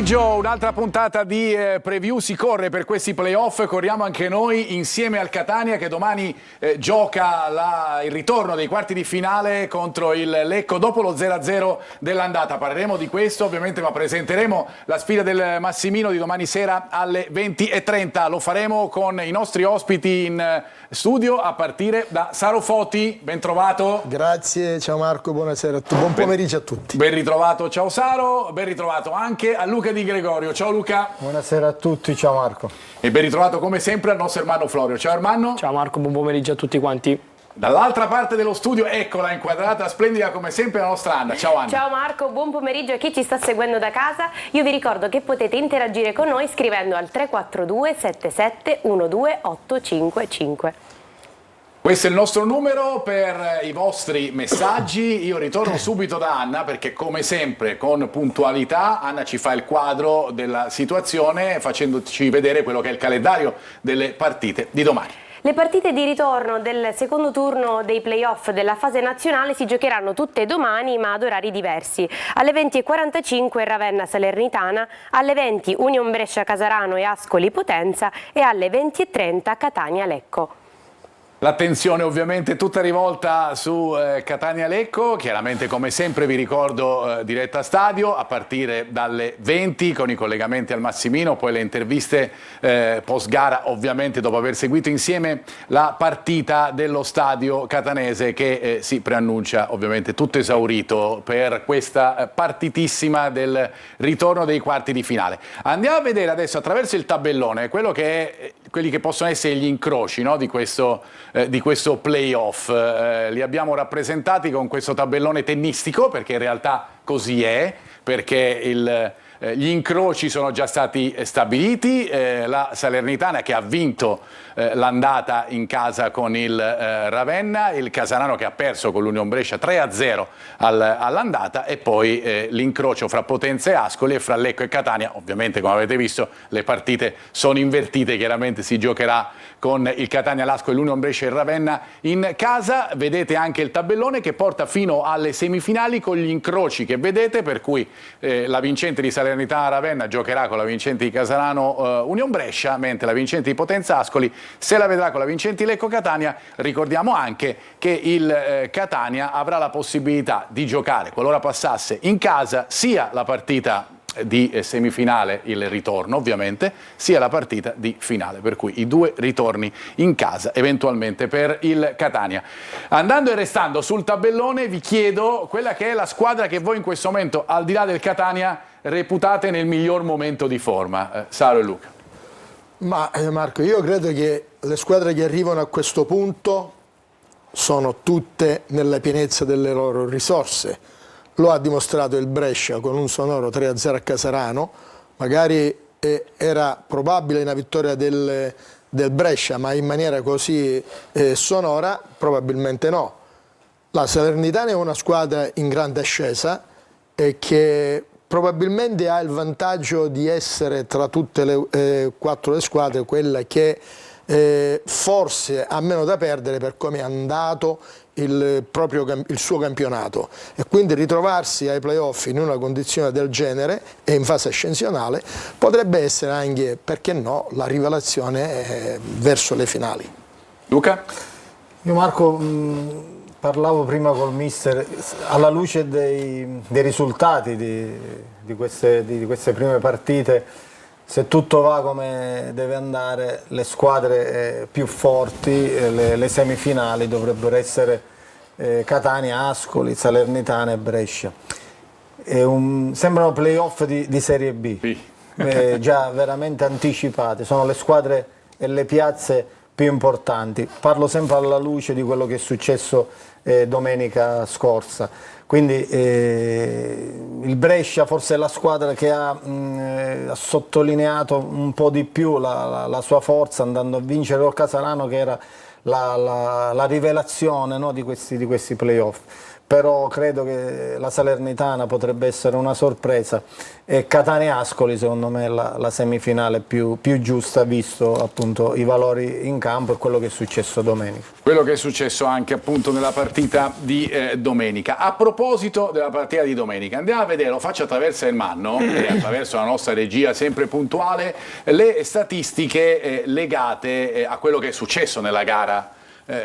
pomeriggio, un'altra puntata di preview si corre per questi playoff, corriamo anche noi insieme al Catania che domani gioca il ritorno dei quarti di finale contro il Lecco dopo lo 0-0 dell'andata. Parleremo di questo ovviamente, ma presenteremo la sfida del Massimino di domani sera alle 20:30. Lo faremo con i nostri ospiti in studio a partire da Saro Foti. Ben trovato. Grazie, ciao Marco, buonasera a tutti, buon pomeriggio a tutti. Ben ritrovato, ciao Saro, ben ritrovato anche a Luca Di Gregorio. Ciao Luca. Buonasera a tutti, ciao Marco. E ben ritrovato come sempre al nostro Ermanno Florio. Ciao Ermanno. Ciao Marco, buon pomeriggio a tutti quanti. Dall'altra parte dello studio, eccola inquadrata, splendida come sempre la nostra Anna. Ciao Anna. Ciao Marco, buon pomeriggio a chi ci sta seguendo da casa. Io vi ricordo che potete interagire con noi scrivendo al 342 77 12855. Questo è il nostro numero per i vostri messaggi. Io ritorno subito da Anna perché come sempre con puntualità Anna ci fa il quadro della situazione facendoci vedere quello che è il calendario delle partite di domani. Le partite di ritorno del secondo turno dei playoff della fase nazionale si giocheranno tutte domani ma ad orari diversi. Alle 20:45 Ravenna Salernitana, alle 20 Union Brescia Casarano e Ascoli Potenza e alle 20:30 Catania Lecco. L'attenzione ovviamente tutta rivolta su Catania-Lecco, chiaramente come sempre vi ricordo diretta stadio a partire dalle 20 con i collegamenti al Massimino, poi le interviste post gara ovviamente dopo aver seguito insieme la partita dello stadio catanese che si preannuncia ovviamente tutto esaurito per questa partitissima del ritorno dei quarti di finale. Andiamo a vedere adesso attraverso il tabellone quelli che possono essere gli incroci, no, di questo playoff. Li abbiamo rappresentati con questo tabellone tennistico perché in realtà così è, perché gli incroci sono già stati stabiliti, la Salernitana che ha vinto l'andata in casa con il Ravenna, il Casarano che ha perso con l'Union Brescia 3-0 all'andata e poi l'incrocio fra Potenza e Ascoli e fra Lecco e Catania. Ovviamente come avete visto le partite sono invertite, chiaramente si giocherà con il Catania, l'Ascoli, l'Union Brescia e il Ravenna in casa. Vedete anche il tabellone che porta fino alle semifinali con gli incroci che vedete, per cui la vincente di Salernitana-Ravenna giocherà con la vincente di Casarano-Union Brescia, mentre la vincente di Potenza-Ascoli se la vedrà con la vincente di Lecco-Catania. Ricordiamo anche che il Catania avrà la possibilità di giocare, qualora passasse in casa, sia la partita di semifinale, il ritorno ovviamente, sia la partita di finale, per cui i due ritorni in casa eventualmente per il Catania. Andando e restando sul tabellone vi chiedo quella che è la squadra che voi in questo momento, al di là del Catania, reputate nel miglior momento di forma. Saro e Luca. Ma Marco, io credo che le squadre che arrivano a questo punto sono tutte nella pienezza delle loro risorse. Lo ha dimostrato il Brescia con un sonoro 3-0 a Casarano. Magari era probabile una vittoria del Brescia, ma in maniera così sonora probabilmente no. La Salernitana è una squadra in grande ascesa e che probabilmente ha il vantaggio di essere tra tutte le quattro le squadre quella che forse ha meno da perdere per come è andato il suo campionato, e quindi ritrovarsi ai playoff in una condizione del genere e in fase ascensionale potrebbe essere anche, perché no, la rivelazione verso le finali. Luca? Io Marco parlavo prima col mister, alla luce dei risultati di queste prime partite, se tutto va come deve andare, le squadre più forti, le semifinali dovrebbero essere Catania, Ascoli, Salernitana e Brescia. Sembrano playoff di Serie B, Sì. Già veramente anticipate, sono le squadre e le piazze più importanti. Parlo sempre alla luce di quello che è successo domenica scorsa. Quindi il Brescia forse è la squadra che ha sottolineato un po' di più la sua forza andando a vincere col Casarano, che era la rivelazione, no, di questi playoff. però credo che la Salernitana potrebbe essere una sorpresa e Catania-Ascoli secondo me è la semifinale più giusta, visto appunto i valori in campo e quello che è successo domenica. Quello che è successo anche appunto nella partita di domenica. A proposito della partita di domenica, andiamo a vedere, lo faccio attraverso il Manno e attraverso la nostra regia sempre puntuale, le statistiche legate a quello che è successo nella gara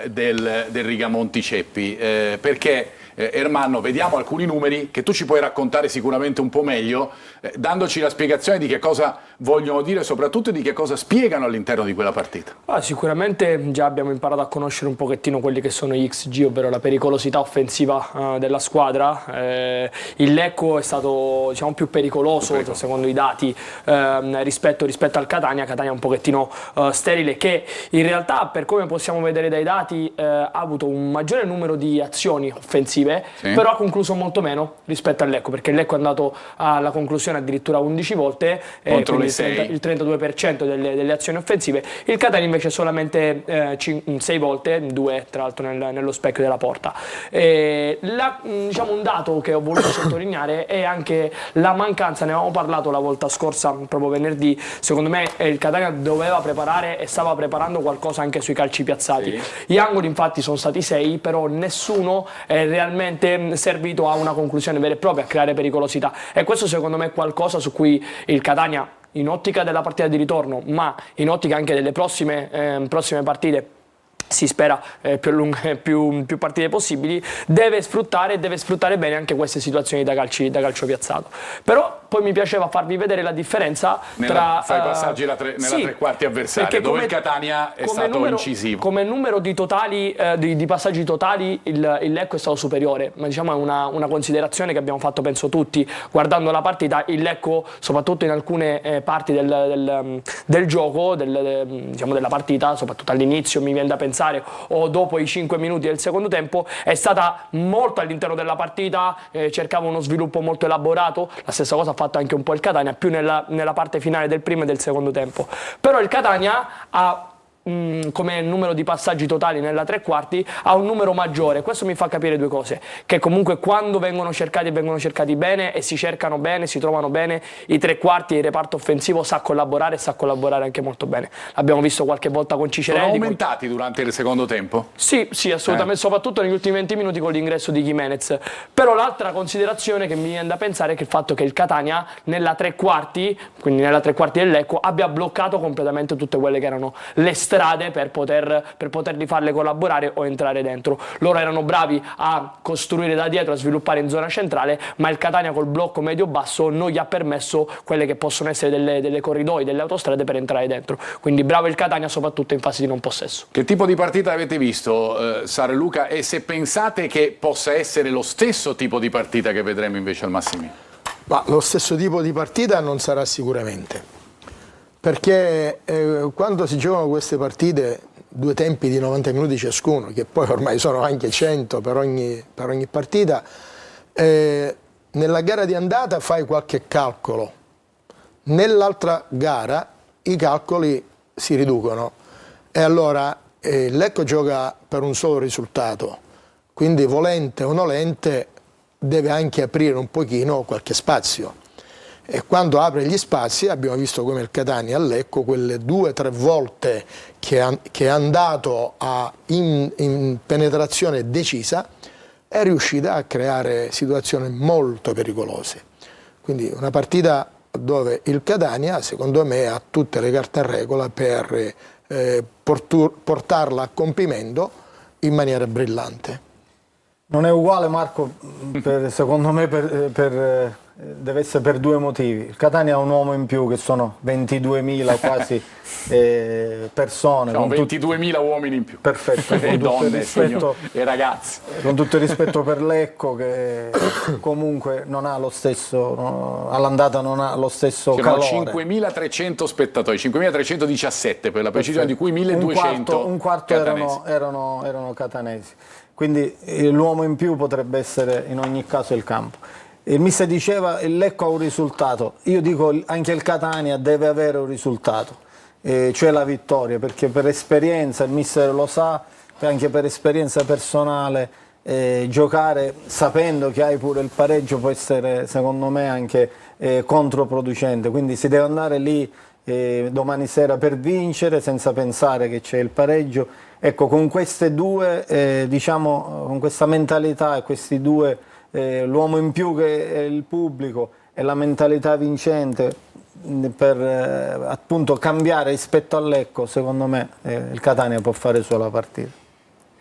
del Rigamonti Ceppi, perché Ermanno, vediamo alcuni numeri che tu ci puoi raccontare sicuramente un po' meglio, dandoci la spiegazione di che cosa vogliono dire e soprattutto di che cosa spiegano all'interno di quella partita. Sicuramente già abbiamo imparato a conoscere un pochettino quelli che sono gli XG, ovvero la pericolosità offensiva della squadra. Il Lecco è stato, diciamo, più pericoloso secondo i dati rispetto al Catania. Catania è un pochettino sterile, che in realtà, per come possiamo vedere dai dati, ha avuto un maggiore numero di azioni offensive, però ha concluso molto meno rispetto al Lecco, perché il Lecco è andato alla conclusione addirittura 11 volte, contro le il 32% delle azioni offensive. Il Catania invece solamente 6 volte, 2 tra l'altro nello specchio della porta. Diciamo, un dato che ho voluto sottolineare è anche la mancanza, ne avevamo parlato la volta scorsa, proprio venerdì. Secondo me il Catania doveva preparare e stava preparando qualcosa anche sui calci piazzati. Gli angoli infatti sono stati 6, però nessuno è realmente servito a una conclusione vera e propria, a creare pericolosità, e questo secondo me è qualcosa su cui il Catania, in ottica della partita di ritorno, ma in ottica anche delle prossime partite, si spera più partite possibili, deve sfruttare bene anche queste situazioni da calcio piazzato. Però poi mi piaceva farvi vedere la differenza tra fai passaggi nella tre quarti avversaria, dove il Catania è stato incisivo. Come numero di totali, di passaggi totali, il Lecco è stato superiore, ma diciamo è una considerazione che abbiamo fatto penso tutti guardando la partita. Il Lecco, soprattutto in alcune parti del gioco, diciamo della partita, soprattutto all'inizio mi viene da pensare, o dopo i 5 minuti del secondo tempo, è stata molto all'interno della partita, cercava uno sviluppo molto elaborato. La stessa cosa ha fatto anche un po' il Catania, più nella parte finale del primo e del secondo tempo. Però il Catania ha, come numero di passaggi totali nella tre quarti, ha un numero maggiore. Questo mi fa capire due cose: che comunque quando vengono cercati bene e si cercano bene, si trovano bene, i tre quarti e il reparto offensivo sa collaborare anche molto bene. L'abbiamo visto qualche volta con Cicerelli. Sono aumentati durante il secondo tempo? Sì, assolutamente, soprattutto negli ultimi 20 minuti con l'ingresso di Gimenez. Però l'altra considerazione che mi viene da pensare è che il fatto che il Catania nella tre quarti, quindi nella tre quarti del Lecco, abbia bloccato completamente tutte quelle che erano le strade per poterli farle collaborare o entrare dentro. Loro erano bravi a costruire da dietro, a sviluppare in zona centrale, ma il Catania col blocco medio-basso non gli ha permesso quelle che possono essere delle corridoi, delle autostrade per entrare dentro. Quindi bravo il Catania soprattutto in fase di non possesso. Che tipo di partita avete visto, Sara e Luca, e se pensate che possa essere lo stesso tipo di partita che vedremo invece al Massimino? Ma lo stesso tipo di partita non sarà sicuramente, perché quando si giocano queste partite, due tempi di 90 minuti ciascuno, che poi ormai sono anche 100 per ogni partita, nella gara di andata fai qualche calcolo, nell'altra gara i calcoli si riducono e allora il Lecco gioca per un solo risultato, quindi volente o nolente deve anche aprire un pochino qualche spazio. E quando apre gli spazi abbiamo visto come il Catania a Lecco, quelle 2 o 3 volte che è andato in penetrazione decisa, è riuscita a creare situazioni molto pericolose. Quindi una partita dove il Catania, secondo me, ha tutte le carte a regola per portarla a compimento in maniera brillante. Non è uguale, Marco, secondo me deve essere per due motivi. Il Catania ha un uomo in più, che sono 22.000 quasi persone. Sono 22.000 uomini in più. Perfetto. E donne, e ragazzi. Con tutto il rispetto per Lecco, che comunque non ha lo stesso, all'andata non ha lo stesso calore. 5.300 spettatori, 5.317 per la precisione, di cui 1.200 un quarto erano catanesi. Quindi l'uomo in più potrebbe essere in ogni caso il campo. Il mister diceva il Lecco ha un risultato, io dico anche il Catania deve avere un risultato, cioè la vittoria, perché per esperienza, il mister lo sa, anche per esperienza personale, giocare sapendo che hai pure il pareggio può essere secondo me anche controproducente, quindi si deve andare lì domani sera per vincere senza pensare che c'è il pareggio. Ecco, con queste due, diciamo, con questa mentalità e questi due, l'uomo in più che è il pubblico e la mentalità vincente per appunto cambiare rispetto a Lecco, secondo me il Catania può fare solo partita.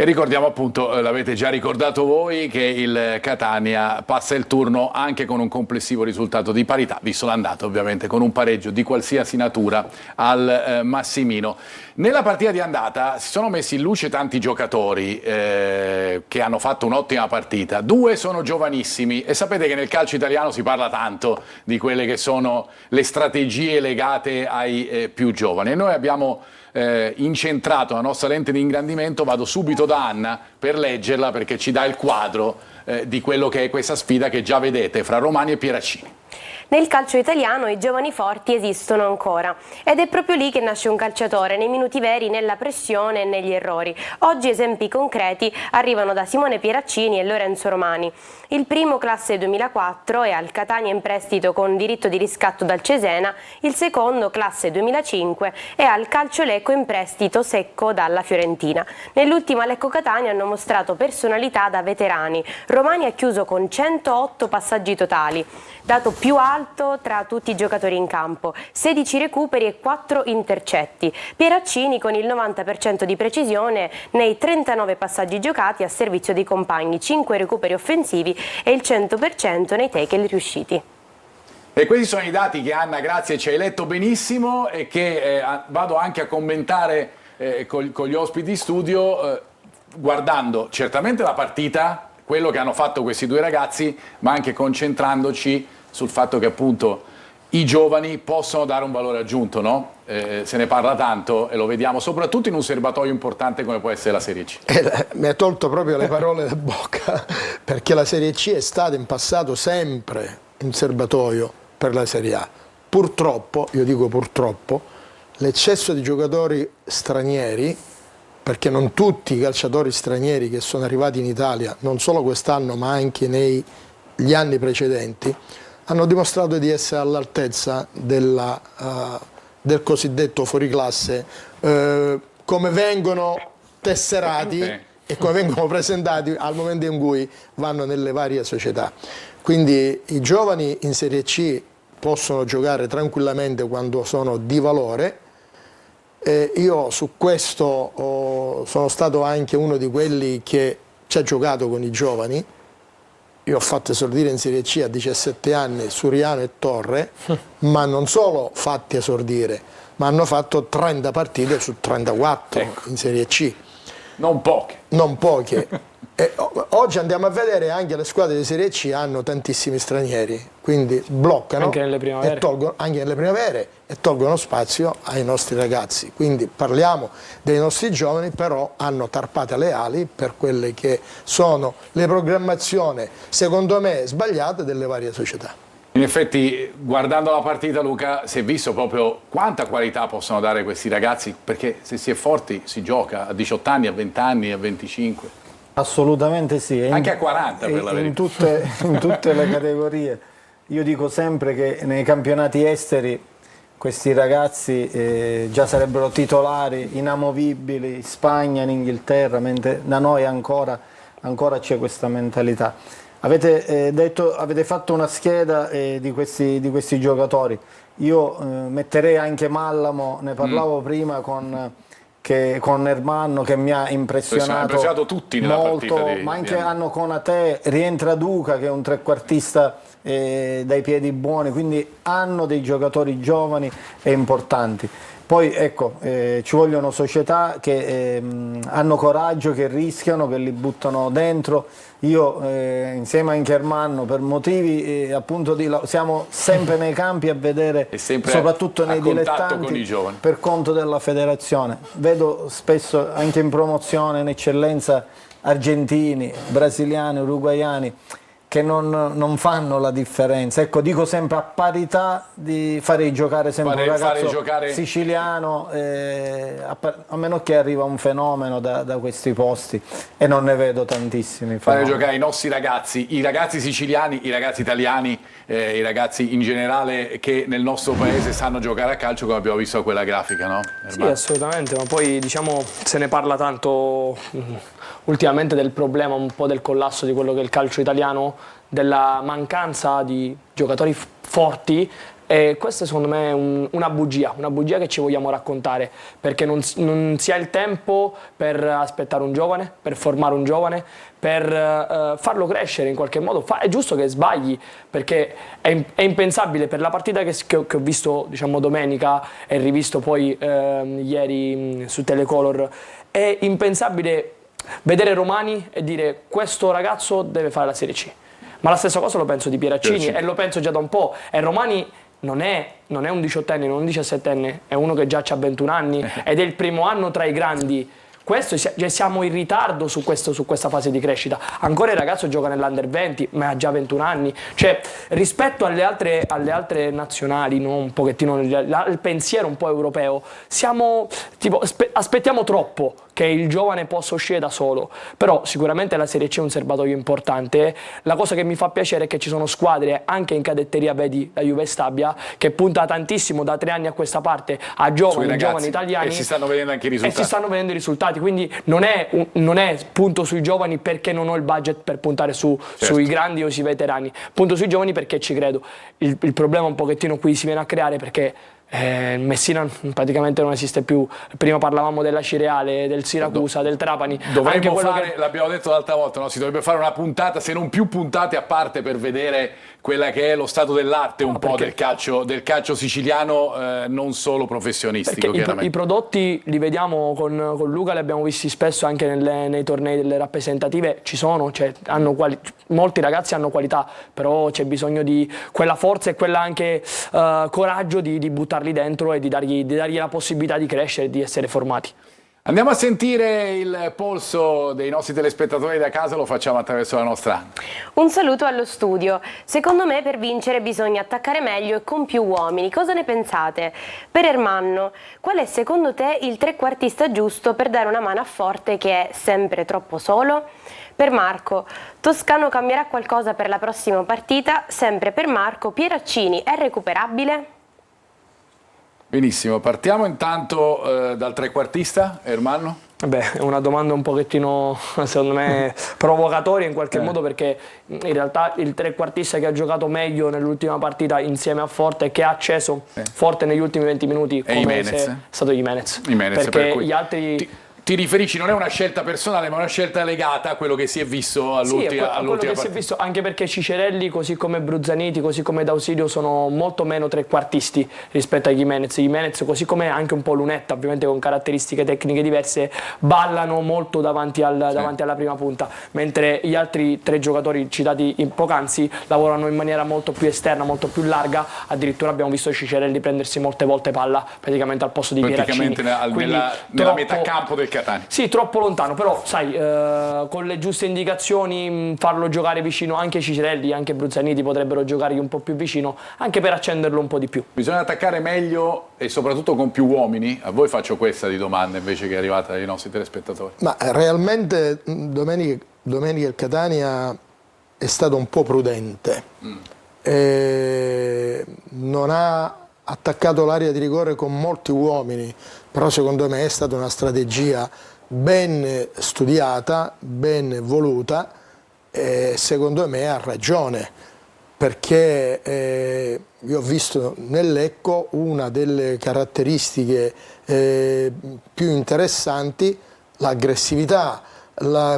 E ricordiamo appunto, l'avete già ricordato voi, che il Catania passa il turno anche con un complessivo risultato di parità, visto l'andata ovviamente, con un pareggio di qualsiasi natura al Massimino. Nella partita di andata si sono messi in luce tanti giocatori che hanno fatto un'ottima partita. 2 sono giovanissimi e sapete che nel calcio italiano si parla tanto di quelle che sono le strategie legate ai più giovani. E noi abbiamo incentrato la nostra lente di ingrandimento. Vado subito da Anna per leggerla, perché ci dà il quadro di quello che è questa sfida che già vedete fra Romani e Pieraccini. Nel calcio italiano i giovani forti esistono ancora ed è proprio lì che nasce un calciatore, nei minuti veri, nella pressione e negli errori. Oggi esempi concreti arrivano da Simone Pieraccini e Lorenzo Romani. Il primo, classe 2004, è al Catania in prestito con diritto di riscatto dal Cesena, il secondo, classe 2005, è al Calcio Lecco in prestito secco dalla Fiorentina. Nell'ultima Lecco Catania hanno mostrato personalità da veterani. Romani ha chiuso con 108 passaggi totali, dato più alto tra tutti i giocatori in campo, 16 recuperi e 4 intercetti. Pieraccini con il 90% di precisione nei 39 passaggi giocati a servizio dei compagni, 5 recuperi offensivi e il 100% nei tackle riusciti. E questi sono i dati che, Anna, grazie, ci hai letto benissimo e che vado anche a commentare con gli ospiti di studio, guardando certamente la partita, quello che hanno fatto questi due ragazzi, ma anche concentrandoci sul fatto che appunto i giovani possono dare un valore aggiunto, no? Se ne parla tanto e lo vediamo soprattutto in un serbatoio importante come può essere la Serie C. Mi ha tolto proprio le parole da bocca, perché la Serie C è stata in passato sempre un serbatoio per la Serie A. Purtroppo, io dico purtroppo, l'eccesso di giocatori stranieri, perché non tutti i calciatori stranieri che sono arrivati in Italia, non solo quest'anno ma anche negli anni precedenti, hanno dimostrato di essere all'altezza del cosiddetto fuoriclasse, come vengono tesserati e come vengono presentati al momento in cui vanno nelle varie società. Quindi i giovani in Serie C possono giocare tranquillamente quando sono di valore. Io su questo sono stato anche uno di quelli che ci ha giocato con i giovani. Io ho fatto esordire in Serie C a 17 anni Suriano e Torre, ma non solo fatti esordire, ma hanno fatto 30 partite su 34 in Serie C. Non poche. Non poche. E oggi andiamo a vedere anche le squadre di Serie C hanno tantissimi stranieri, quindi bloccano anche nelle primavere. E tolgono spazio ai nostri ragazzi. Quindi parliamo dei nostri giovani, però hanno tarpate le ali per quelle che sono le programmazioni, secondo me sbagliate, delle varie società. In effetti, guardando la partita, Luca, si è visto proprio quanta qualità possono dare questi ragazzi, perché se si è forti si gioca a 18 anni, a 20 anni, a 25. Assolutamente sì. Anche a 40 per la verità. In tutte le categorie. Io dico sempre che nei campionati esteri questi ragazzi già sarebbero titolari inamovibili in Spagna, in Inghilterra, mentre da noi ancora c'è questa mentalità. Avete fatto una scheda di questi giocatori. Io metterei anche Mallamo, ne parlavo prima con Ermanno, che mi ha impressionato tutti nella molto, partita ma anche hanno Konate, rientra Duca che è un trequartista dai piedi buoni, quindi hanno dei giocatori giovani e importanti. Poi ecco, ci vogliono società che hanno coraggio, che rischiano, che li buttano dentro. Io insieme anche a Ermanno, per motivi appunto siamo sempre nei campi a vedere, soprattutto nei dilettanti, con i giovani, per conto della federazione. Vedo spesso anche in promozione, in eccellenza, argentini, brasiliani, uruguaiani, che non fanno la differenza. Ecco, dico sempre a parità di fare giocare sempre un ragazzo siciliano, a meno che arriva un fenomeno da questi posti, e non ne vedo tantissimi. Fare giocare i nostri ragazzi, i ragazzi siciliani, i ragazzi italiani, i ragazzi in generale che nel nostro paese sanno giocare a calcio, come abbiamo visto a quella grafica, no? Sì, assolutamente, ma poi diciamo se ne parla tanto ultimamente del problema un po' del collasso di quello che è il calcio italiano, della mancanza di giocatori forti, e questa secondo me è una bugia che ci vogliamo raccontare, perché non si ha il tempo per aspettare un giovane, per formare un giovane, per farlo crescere in qualche modo. È giusto che sbagli, perché è impensabile, per la partita che ho visto, diciamo, domenica e rivisto poi ieri su Telecolor, è impensabile vedere Romani e dire questo ragazzo deve fare la Serie C. Ma la stessa cosa lo penso di Pieraccini e lo penso già da un po'. E Romani non è un 18enne, non un 17enne, è uno che già ha 21 anni ed è il primo anno tra i grandi. Siamo in ritardo su questa fase di crescita. Ancora il ragazzo gioca nell'Under 20, ma ha già 21 anni. Cioè, rispetto alle altre nazionali, no? Un pochettino il pensiero un po' europeo, aspettiamo troppo che il giovane possa uscire da solo. Però sicuramente la Serie C è un serbatoio importante. La cosa che mi fa piacere è che ci sono squadre anche in cadetteria, vedi la Juve Stabia, che punta tantissimo da 3 anni a questa parte a giovani italiani, e si stanno vedendo anche i risultati. Quindi non è punto sui giovani perché non ho il budget per puntare sui grandi o sui veterani, punto sui giovani perché ci credo. Il problema un pochettino qui si viene a creare perché Messina praticamente non esiste più. Prima parlavamo della Cireale, del Siracusa, del Trapani. Dovremmo fare, l'abbiamo detto l'altra volta, no? Si dovrebbe fare una puntata, se non più puntate a parte, per vedere quella che è lo stato dell'arte po' del calcio siciliano, non solo professionistico. I prodotti li vediamo con Luca, li abbiamo visti spesso anche nei tornei delle rappresentative, ci sono, cioè, molti ragazzi hanno qualità, però c'è bisogno di quella forza e quella anche coraggio di buttarli dentro e di dargli la possibilità di crescere e di essere formati. Andiamo a sentire il polso dei nostri telespettatori da casa, lo facciamo attraverso la nostra. Un saluto allo studio. Secondo me per vincere bisogna attaccare meglio e con più uomini. Cosa ne pensate? Per Ermanno, qual è secondo te il trequartista giusto per dare una mano a Forte che è sempre troppo solo? Per Marco, Toscano cambierà qualcosa per la prossima partita? Sempre per Marco, Pieraccini è recuperabile? Benissimo, partiamo intanto dal trequartista, Ermanno. È una domanda un pochettino, secondo me, provocatoria in qualche modo, perché in realtà il trequartista che ha giocato meglio nell'ultima partita insieme a Forte e che ha acceso Forte negli ultimi 20 minuti è stato Jimenez. Perché gli altri... Ti riferisci, non è una scelta personale, ma una scelta legata a quello che si è visto all'ultima partita. Si è visto, anche perché Cicerelli, così come Bruzzaniti, così come D'Ausilio, sono molto meno trequartisti rispetto a Jimenez, così come anche un po' Lunetta, ovviamente con caratteristiche tecniche diverse, ballano molto davanti alla prima punta, mentre gli altri 3 giocatori citati poc'anzi lavorano in maniera molto più esterna, molto più larga. Addirittura abbiamo visto Cicerelli prendersi molte volte palla praticamente al posto di Pieraccini. Nella metà campo del Catania. Sì, troppo lontano, però sai, con le giuste indicazioni farlo giocare vicino, anche Cicerelli, anche Bruzzaniti potrebbero giocargli un po' più vicino, anche per accenderlo un po' di più. Bisogna attaccare meglio e soprattutto con più uomini? A voi faccio questa di domanda invece che è arrivata dai nostri telespettatori. Ma realmente domenica il Catania è stato un po' prudente. Non ha attaccato l'area di rigore con molti uomini, però secondo me è stata una strategia ben studiata, ben voluta, e secondo me ha ragione, perché io ho visto nel Lecco una delle caratteristiche più interessanti, l'aggressività,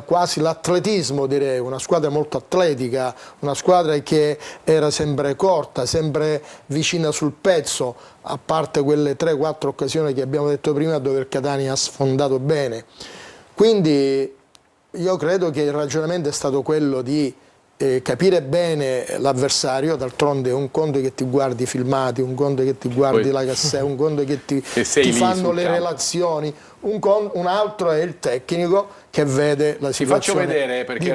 quasi l'atletismo, direi, una squadra molto atletica, una squadra che era sempre corta, sempre vicina sul pezzo, a parte quelle 3-4 occasioni che abbiamo detto prima dove il Catania ha sfondato bene. Quindi io credo che il ragionamento è stato quello di capire bene l'avversario, d'altronde un conto che ti guardi i filmati, un conto che ti guardi la cassetta, un conto che ti fanno le relazioni, un altro è il tecnico che vede la situazione. Ti faccio vedere, perché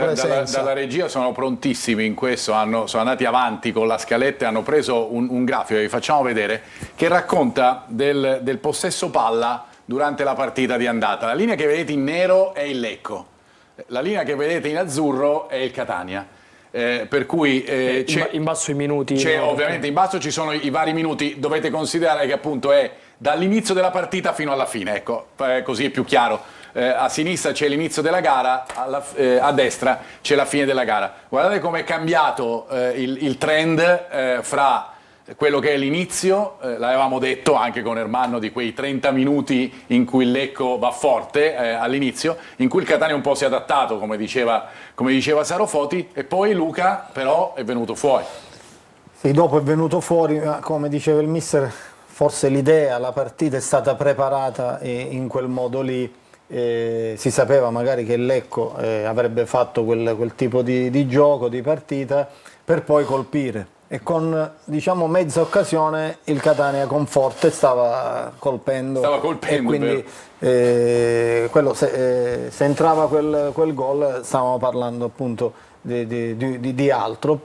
dalla regia sono prontissimi in questo, sono andati avanti con la scaletta e hanno preso un grafico, vi facciamo vedere, che racconta del possesso palla durante la partita di andata. La linea che vedete in nero è il Lecco, la linea che vedete in azzurro è il Catania. Per cui in basso i minuti, ovviamente in basso ci sono i vari minuti, dovete considerare che appunto è dall'inizio della partita fino alla fine, ecco, così è più chiaro. A sinistra c'è l'inizio della gara, a destra c'è la fine della gara. Guardate come è cambiato il trend fra quello che è l'inizio, l'avevamo detto anche con Ermanno, di quei 30 minuti in cui il Lecco va forte all'inizio, in cui il Catania un po' si è adattato, come diceva Sarofoti, e poi Luca però è venuto fuori. Sì, dopo è venuto fuori, ma come diceva il mister, forse l'idea, la partita è stata preparata in quel modo lì, si sapeva magari che il Lecco avrebbe fatto quel tipo di gioco, di partita, per poi colpire. E con, diciamo, mezza occasione il Catania con forte stava colpendo e quindi se entrava quel gol stavamo parlando appunto di altro.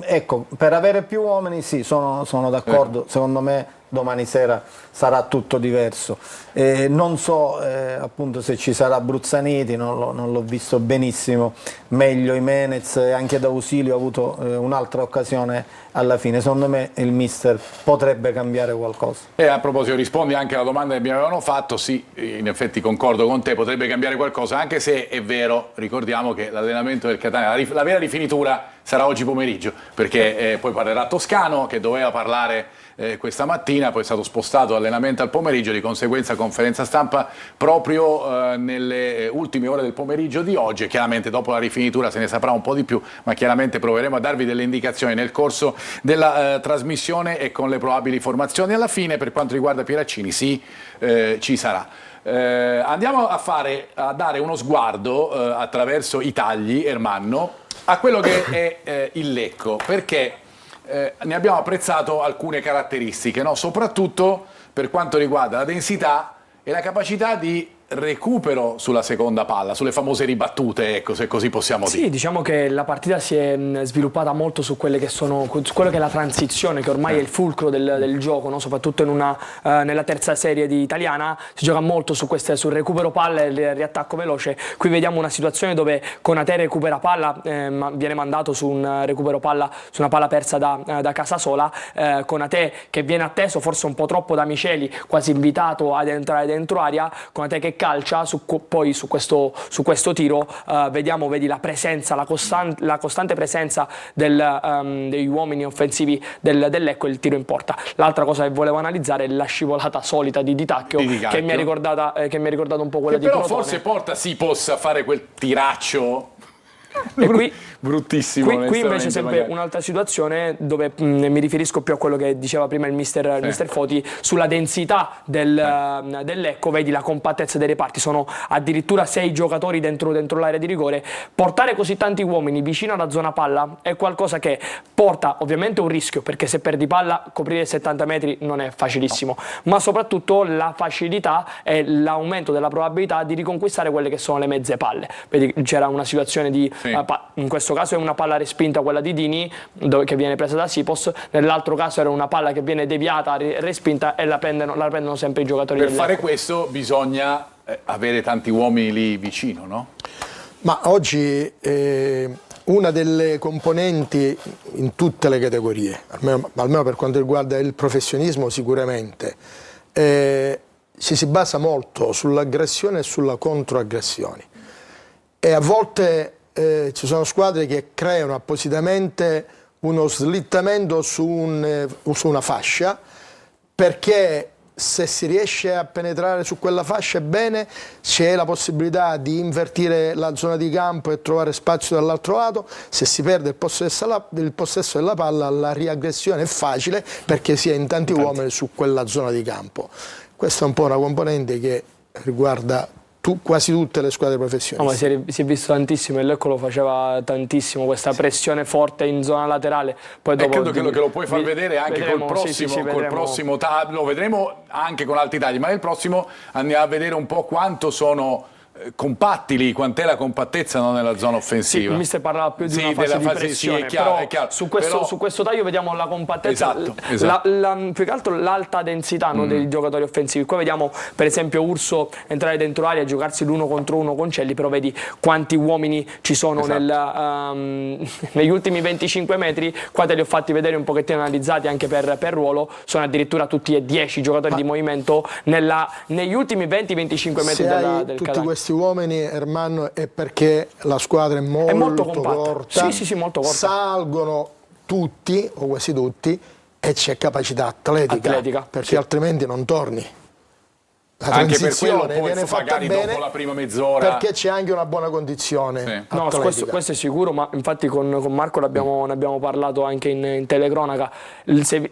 Ecco, per avere più uomini sì, sono d'accordo, secondo me domani sera sarà tutto diverso. Non so appunto se ci sarà Bruzzaniti, non l'ho visto benissimo, meglio Jimenez, anche D'Ausilio ha avuto un'altra occasione alla fine. Secondo me il mister potrebbe cambiare qualcosa. E a proposito, rispondi anche alla domanda che mi avevano fatto, sì, in effetti concordo con te, potrebbe cambiare qualcosa, anche se è vero, ricordiamo che l'allenamento del Catania, la vera rifinitura sarà oggi pomeriggio, perché poi parlerà Toscano, che doveva parlare questa mattina, poi è stato spostato allenamento al pomeriggio, di conseguenza conferenza stampa proprio nelle ultime ore del pomeriggio di oggi, e chiaramente dopo la rifinitura se ne saprà un po' di più, ma chiaramente proveremo a darvi delle indicazioni nel corso della trasmissione e con le probabili formazioni alla fine. Per quanto riguarda Pieraccini, sì, ci sarà. Andiamo a dare uno sguardo attraverso i tagli, Ermanno, a quello che è il Lecco, perché ne abbiamo apprezzato alcune caratteristiche, no? Soprattutto per quanto riguarda la densità e la capacità di recupero sulla seconda palla, sulle famose ribattute, ecco, se così possiamo dire. Sì, diciamo che la partita si è sviluppata molto su quello che è la transizione, che ormai è il fulcro del gioco, no? Soprattutto nella terza serie di italiana si gioca molto sul recupero palla e il riattacco veloce. Qui vediamo una situazione dove Konaté recupera palla, viene mandato su un recupero palla, su una palla persa da Casasola, Konaté che viene atteso forse un po' troppo da Miceli, quasi invitato ad entrare dentro area, Konaté che calcia, poi su questo tiro vedi la presenza, la costante presenza degli uomini offensivi del Lecco, e il tiro in porta. L'altra cosa che volevo analizzare è la scivolata solita di Di Tacchio, che mi ha ricordato un po' quella di Crotone. Però forse porta possa fare quel tiraccio bruttissimo. Qui invece sempre un'altra situazione dove mi riferisco più a quello che diceva prima il mister Foti sulla densità del Lecco. Vedi la compattezza dei reparti, sono addirittura 6 giocatori dentro l'area di rigore. Portare così tanti uomini vicino alla zona palla è qualcosa che porta ovviamente un rischio, perché se perdi palla coprire 70 metri non è facilissimo, ma soprattutto la facilità e l'aumento della probabilità di riconquistare quelle che sono le mezze palle. Vedi, c'era una situazione in questo caso è una palla respinta, quella di Dini, che viene presa da Sipos, nell'altro caso era una palla che viene deviata, respinta, e la prendono sempre i giocatori. Per fare questo bisogna avere tanti uomini lì vicino, no? Ma oggi una delle componenti in tutte le categorie, almeno per quanto riguarda il professionismo sicuramente, si basa molto sull'aggressione e sulla controaggressione, e a volte ci sono squadre che creano appositamente uno slittamento su una fascia, perché se si riesce a penetrare su quella fascia bene c'è la possibilità di invertire la zona di campo e trovare spazio dall'altro lato. Se si perde il possesso della palla, la riaggressione è facile perché si è in tanti uomini su quella zona di campo. Questa è un po' una componente che riguarda quasi tutte le squadre No, professionistiche. ma si è visto tantissimo, il Lecco lo faceva tantissimo, questa pressione forte in zona laterale. Poi dopo credo che lo puoi far vedere anche vedremo, col prossimo, vedremo. lo vedremo anche con altri tagli, ma nel prossimo andiamo a vedere un po' quanto sono compatti lì, quant'è la compattezza, no, nella zona Sì, offensiva. il mister parlava più di Sì, una fase della di fase- pressione, sì, è chiaro, però, è chiaro. su questo taglio vediamo la compattezza, Esatto. più che altro l'alta densità, no, dei giocatori offensivi. Qua vediamo per esempio Urso entrare dentro l'area e giocarsi l'1 contro 1 con Celli, però vedi quanti uomini ci sono Esatto. negli ultimi 25 metri. Qua te li ho fatti vedere un pochettino analizzati anche per ruolo, sono addirittura tutti e 10 giocatori di movimento negli ultimi 20-25 metri Se hai del tutti Catania. questi uomini, Ermanno, è perché la squadra è molto compatta. corta, Sì, molto corta. salgono tutti o quasi tutti e c'è capacità atletica, perché sì. altrimenti non torni. La Anche per quello transizione poi viene fatta magari bene dopo la prima mezz'ora. perché c'è anche una buona condizione Sì. No, atletica. questo è sicuro, ma infatti con Marco ne abbiamo parlato anche in telecronaca. Se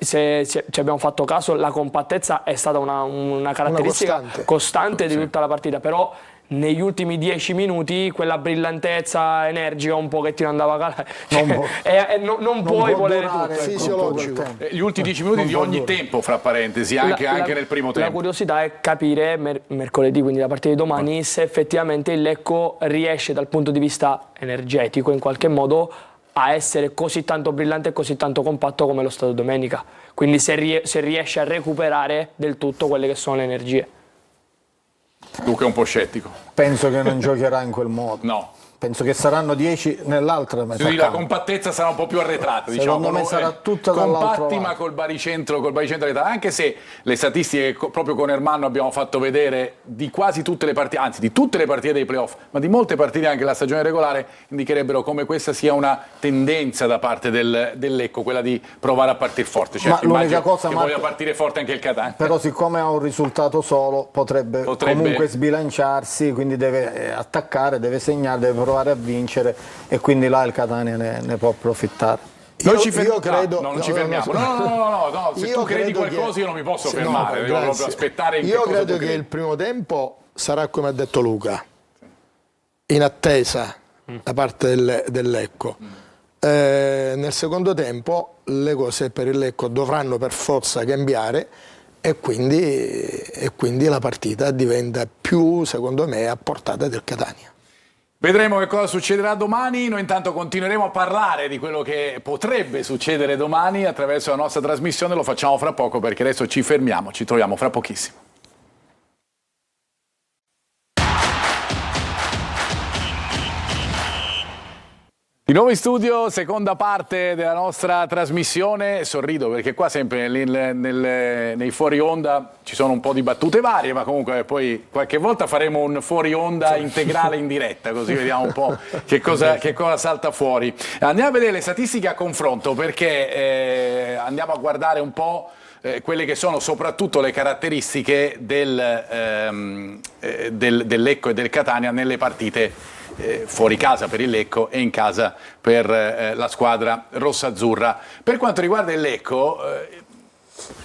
ci abbiamo fatto caso, la compattezza è stata una caratteristica costante di tutta la partita, però negli ultimi 10 minuti quella brillantezza energica un pochettino andava a calare. Non puoi volere tutto. È fisiologico. Gli ultimi 10 minuti di ogni tempo, fra parentesi, anche nel primo tempo. La curiosità è capire mercoledì, quindi la partita di domani, se effettivamente il Lecco riesce dal punto di vista energetico in qualche modo a essere così tanto brillante e così tanto compatto come lo stato domenica. Quindi se riesce a recuperare del tutto quelle che sono le energie. Luca è un po' scettico. Penso che non giocherà in quel modo. No. Penso che saranno 10 nell'altra metà Sì, la campo. compattezza sarà un po' più arretrata, Secondo diciamo. me sarà tutta dall'altro compatti, lato. ma col baricentro arretrato. Anche se le statistiche che proprio con Ermanno abbiamo fatto vedere di quasi tutte le partite, anzi di tutte le partite dei playoff, ma di molte partite anche la stagione regolare, indicherebbero come questa sia una tendenza da parte del Lecco, quella di provare a partire forte. Certo, Ma l'unica immagino cosa, che Marco, voglia partire forte anche il Catania. Però siccome ha un risultato solo potrebbe comunque sbilanciarsi, quindi deve attaccare, deve segnare, deve provare a vincere e quindi là il Catania ne può approfittare. Io credo, non ci fermiamo. No, se tu credi qualcosa io non mi posso fermare, devo proprio aspettare. Io credo che il primo tempo sarà come ha detto Luca, in attesa da parte del Lecco. Nel secondo tempo le cose per il Lecco dovranno per forza cambiare e quindi la partita diventa più, secondo me, a portata del Catania. Vedremo che cosa succederà domani, noi intanto continueremo a parlare di quello che potrebbe succedere domani attraverso la nostra trasmissione, lo facciamo fra poco perché adesso ci fermiamo, ci troviamo fra pochissimo. Di nuovo in studio, seconda parte della nostra trasmissione. Sorrido perché qua sempre nei fuori onda ci sono un po' di battute varie, ma comunque poi qualche volta faremo un fuori onda integrale in diretta, così vediamo un po' che cosa salta fuori. Andiamo a vedere le statistiche a confronto perché andiamo a guardare un po' quelle che sono soprattutto le caratteristiche del Lecco e del Catania nelle partite fuori casa per il Lecco e in casa per la squadra rossa-azzurra. Per quanto riguarda il Lecco,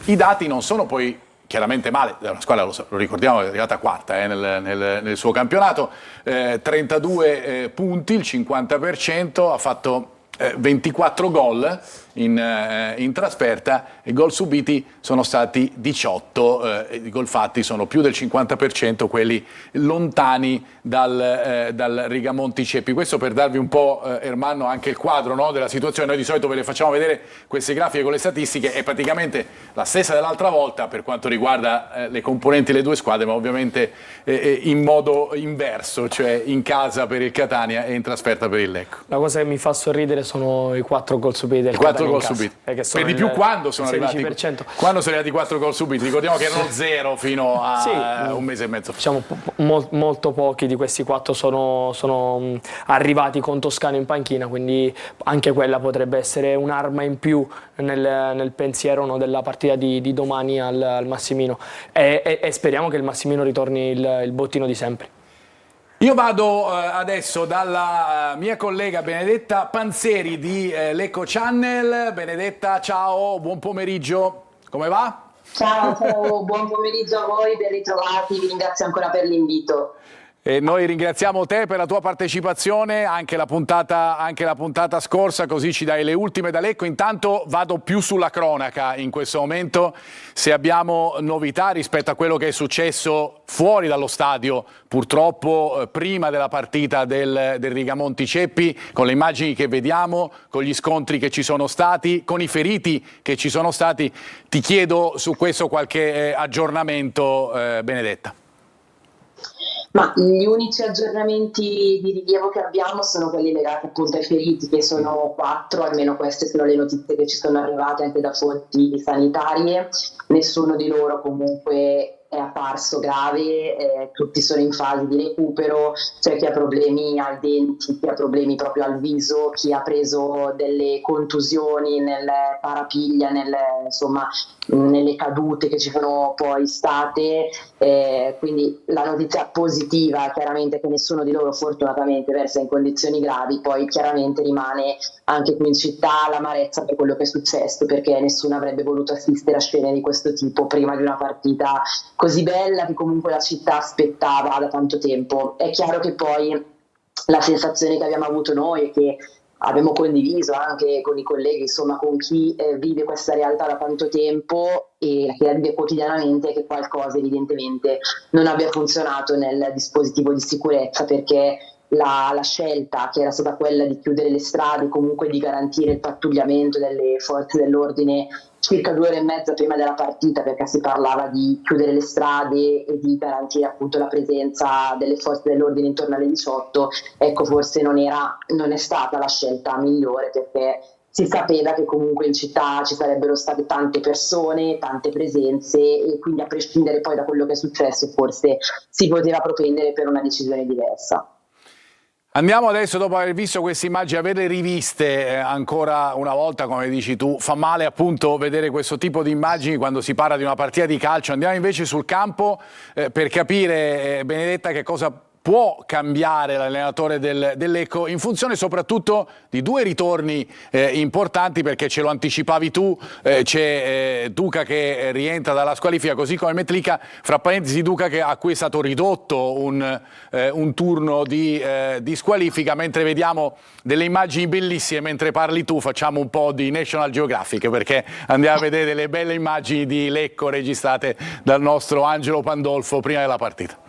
i dati non sono poi chiaramente male, è una squadra, lo ricordiamo, è arrivata quarta nel suo campionato, 32 punti, il 50%, ha fatto 24 gol in trasferta, i gol subiti sono stati 18, i gol fatti sono più del 50% quelli lontani dal Rigamonti Ceppi. Questo per darvi un po', Ermanno, anche il quadro, no, della situazione. Noi di solito ve le facciamo vedere queste grafiche con le statistiche, è praticamente la stessa dell'altra volta per quanto riguarda le componenti delle due squadre, ma ovviamente in modo inverso, cioè in casa per il Catania e in trasferta per il Lecco. La cosa che mi fa sorridere sono i 4 gol subiti del Catania. Gol subiti. Per di più quando sono arrivati 4 gol subiti, ricordiamo che erano 0 fino a un mese e mezzo. Diciamo molto pochi di questi 4 sono arrivati con Toscano in panchina, quindi anche quella potrebbe essere un'arma in più nel pensiero, no, della partita di domani al Massimino e speriamo che il Massimino ritorni il bottino di sempre. Io vado adesso dalla mia collega Benedetta Panzeri di Lecco Channel. Benedetta, ciao, buon pomeriggio, come va? Ciao, buon pomeriggio a voi, ben ritrovati, vi ringrazio ancora per l'invito. Noi ringraziamo te per la tua partecipazione, anche la puntata scorsa, così ci dai le ultime da Lecco. Intanto vado più sulla cronaca in questo momento, se abbiamo novità rispetto a quello che è successo fuori dallo stadio, purtroppo prima della partita del Rigamonti Ceppi, con le immagini che vediamo, con gli scontri che ci sono stati, con i feriti che ci sono stati. Ti chiedo su questo qualche aggiornamento, Benedetta. Ma gli unici aggiornamenti di rilievo che abbiamo sono quelli legati appunto ai feriti, che sono 4, almeno queste sono le notizie che ci sono arrivate anche da fonti sanitarie. Nessuno di loro comunque è apparso grave, tutti sono in fase di recupero, c'è chi ha problemi ai denti, chi ha problemi proprio al viso, chi ha preso delle contusioni nel parapiglia, nelle cadute che ci sono poi state, quindi la notizia positiva chiaramente è che nessuno di loro fortunatamente versa in condizioni gravi, poi chiaramente rimane anche qui in città l'amarezza per quello che è successo, perché nessuno avrebbe voluto assistere a scene di questo tipo prima di una partita così bella che comunque la città aspettava da tanto tempo. È chiaro che poi la sensazione che abbiamo avuto noi e che abbiamo condiviso anche con i colleghi, insomma con chi vive questa realtà da tanto tempo e che la vive quotidianamente, è che qualcosa evidentemente non abbia funzionato nel dispositivo di sicurezza, perché la scelta che era stata quella di chiudere le strade, comunque di garantire il pattugliamento delle forze dell'ordine circa 2 ore e mezza prima della partita, perché si parlava di chiudere le strade e di garantire appunto la presenza delle forze dell'ordine intorno alle 18, ecco, forse non è stata la scelta migliore, perché si sapeva che comunque in città ci sarebbero state tante persone, tante presenze, e quindi a prescindere poi da quello che è successo forse si poteva propendere per una decisione diversa. Andiamo adesso, dopo aver visto queste immagini, averle riviste ancora una volta, come dici tu, fa male appunto vedere questo tipo di immagini quando si parla di una partita di calcio. Andiamo invece sul campo per capire, Benedetta, che cosa può cambiare l'allenatore del Lecco in funzione soprattutto di 2 ritorni importanti, perché ce lo anticipavi tu, c'è Duca che rientra dalla squalifica, così come Metlica, fra parentesi Duca a cui è stato ridotto un turno di squalifica, mentre vediamo delle immagini bellissime. Mentre parli tu facciamo un po' di National Geographic, perché andiamo a vedere delle belle immagini di Lecco registrate dal nostro Angelo Pandolfo prima della partita.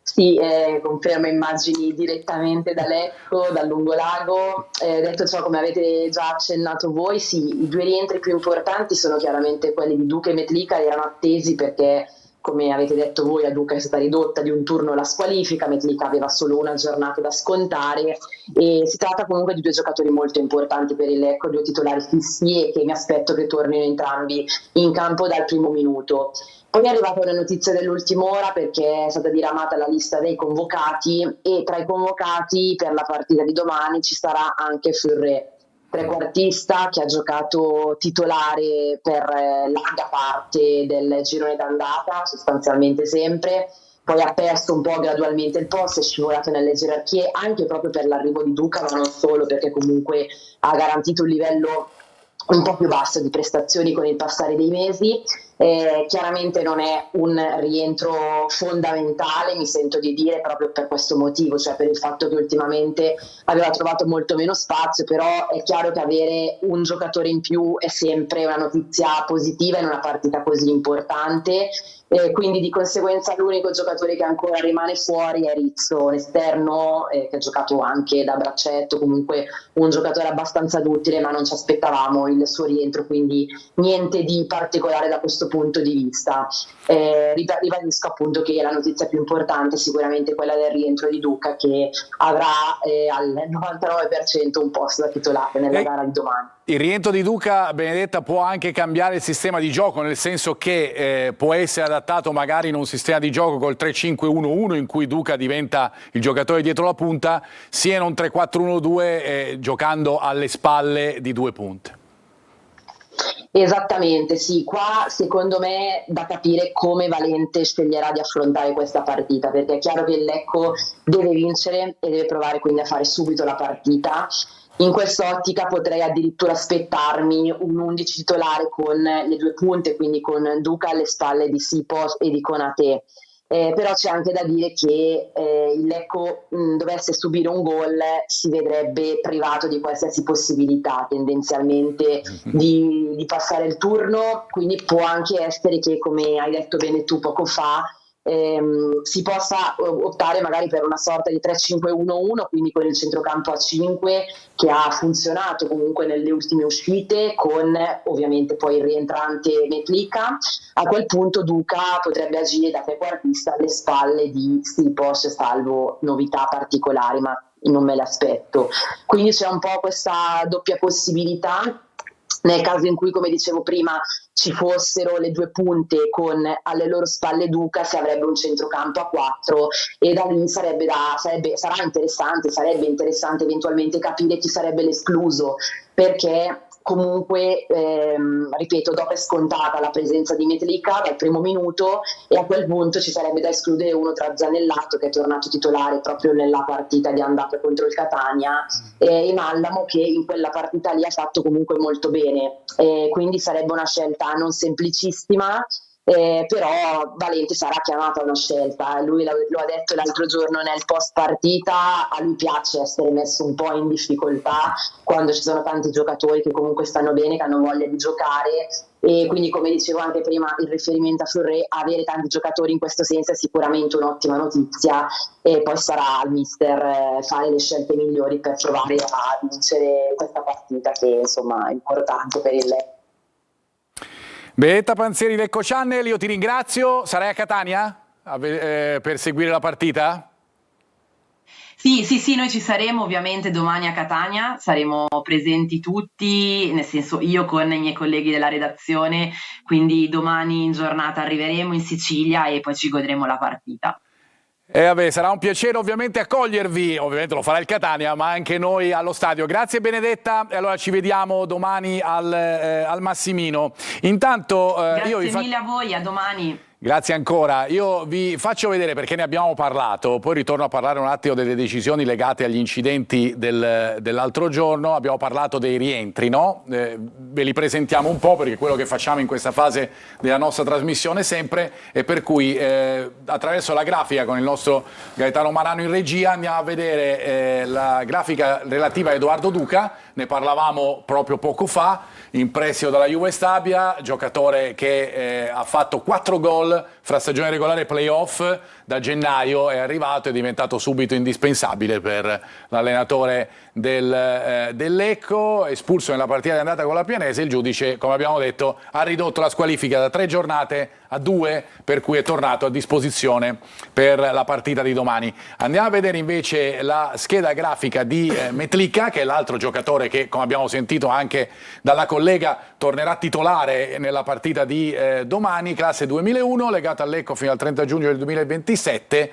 Sì, confermo immagini direttamente da Lecco, dal Lungolago. Detto ciò, come avete già accennato voi, sì, i 2 rientri più importanti sono chiaramente quelli di Duca e Metlica, erano attesi perché, come avete detto voi, a Duca è stata ridotta di un turno la squalifica, Metlica aveva solo una giornata da scontare, e si tratta comunque di 2 giocatori molto importanti per il Lecco, 2 titolari fissi, e che mi aspetto che tornino entrambi in campo dal primo minuto. Poi è arrivata una notizia dell'ultima ora, perché è stata diramata la lista dei convocati, e tra i convocati per la partita di domani ci sarà anche Furré, trequartista che ha giocato titolare per larga parte del girone d'andata, sostanzialmente sempre, poi ha perso un po' gradualmente il posto, è scivolato nelle gerarchie anche proprio per l'arrivo di Duca, ma non solo, perché comunque ha garantito un livello un po' più basso di prestazioni con il passare dei mesi. Chiaramente non è un rientro fondamentale, mi sento di dire, proprio per questo motivo, cioè per il fatto che ultimamente aveva trovato molto meno spazio, però è chiaro che avere un giocatore in più è sempre una notizia positiva in una partita così importante, quindi di conseguenza l'unico giocatore che ancora rimane fuori è Rizzo, un esterno che ha giocato anche da braccetto, comunque un giocatore abbastanza duttile, ma non ci aspettavamo il suo rientro, quindi niente di particolare da questo punto di vista. Ribadisco appunto che la notizia più importante è sicuramente quella del rientro di Duca, che avrà al 99% un posto da titolare nella gara di domani. Il rientro di Duca, Benedetta, può anche cambiare il sistema di gioco, nel senso che può essere adattato magari in un sistema di gioco col 3-5-1-1 in cui Duca diventa il giocatore dietro la punta, sia in un 3-4-1-2 giocando alle spalle di 2 punte. Esattamente, sì, qua secondo me da capire come Valente sceglierà di affrontare questa partita, perché è chiaro che il Lecco deve vincere e deve provare quindi a fare subito la partita. In quest'ottica potrei addirittura aspettarmi un 11 titolare con le 2 punte, quindi con Duca alle spalle di Sipos e di Konaté. Però c'è anche da dire che il Lecco dovesse subire un gol si vedrebbe privato di qualsiasi possibilità tendenzialmente di passare il turno, quindi può anche essere che, come hai detto bene tu poco fa, si possa optare magari per una sorta di 3-5-1-1, quindi con il centrocampo a 5 che ha funzionato comunque nelle ultime uscite, con ovviamente poi il rientrante Metlica. A quel punto Duca potrebbe agire da trequartista alle spalle di Stipos, salvo novità particolari, ma non me l'aspetto. Quindi c'è un po' questa doppia possibilità. Nel caso in cui, come dicevo prima, ci fossero le due punte con alle loro spalle Duca, si avrebbe un centrocampo a 4 e da lì sarebbe interessante eventualmente capire chi sarebbe l'escluso, perché comunque, ripeto, dopo è scontata la presenza di Metlica dal primo minuto e a quel punto ci sarebbe da escludere uno tra Zanellato, che è tornato titolare proprio nella partita di andata contro il Catania, e Maldamo, che in quella partita lì ha fatto comunque molto bene, quindi sarebbe una scelta non semplicissima. Però Valente sarà chiamato a una scelta, lui lo ha detto l'altro giorno nel post partita, a lui piace essere messo un po' in difficoltà quando ci sono tanti giocatori che comunque stanno bene, che hanno voglia di giocare, e quindi, come dicevo anche prima, il riferimento a Furré, avere tanti giocatori in questo senso è sicuramente un'ottima notizia, e poi sarà al mister fare le scelte migliori per provare a vincere questa partita, che insomma è importante per il Benedetta Panzieri, Lecco Channel, io ti ringrazio. Sarai a Catania per seguire la partita? Sì, noi ci saremo ovviamente domani a Catania, saremo presenti tutti, nel senso io con i miei colleghi della redazione, quindi domani in giornata arriveremo in Sicilia e poi ci godremo la partita. Sarà un piacere ovviamente accogliervi, ovviamente lo farà il Catania, ma anche noi allo stadio. Grazie Benedetta, e allora ci vediamo domani al Massimino. Intanto Grazie mille a voi, a domani. Grazie ancora. Io vi faccio vedere, perché ne abbiamo parlato, poi ritorno a parlare un attimo delle decisioni legate agli incidenti dell'altro giorno. Abbiamo parlato dei rientri, no? Ve li presentiamo un po', perché è quello che facciamo in questa fase della nostra trasmissione sempre, e per cui attraverso la grafica con il nostro Gaetano Marano in regia andiamo a vedere la grafica relativa a Edoardo Duca. Ne parlavamo proprio poco fa, in prestito dalla Juve Stabia, giocatore che ha fatto 4 gol fra stagione regolare e playoff. Da gennaio è arrivato, è diventato subito indispensabile per l'allenatore del Lecco, espulso nella partita di andata con la Pianese. Il giudice, come abbiamo detto, ha ridotto la squalifica da 3 giornate a 2, per cui è tornato a disposizione per la partita di domani. Andiamo a vedere invece la scheda grafica di Metlica, che è l'altro giocatore che, come abbiamo sentito anche dalla collega, tornerà titolare nella partita di domani, classe 2001, legato al Lecco fino al 30 giugno del 2027,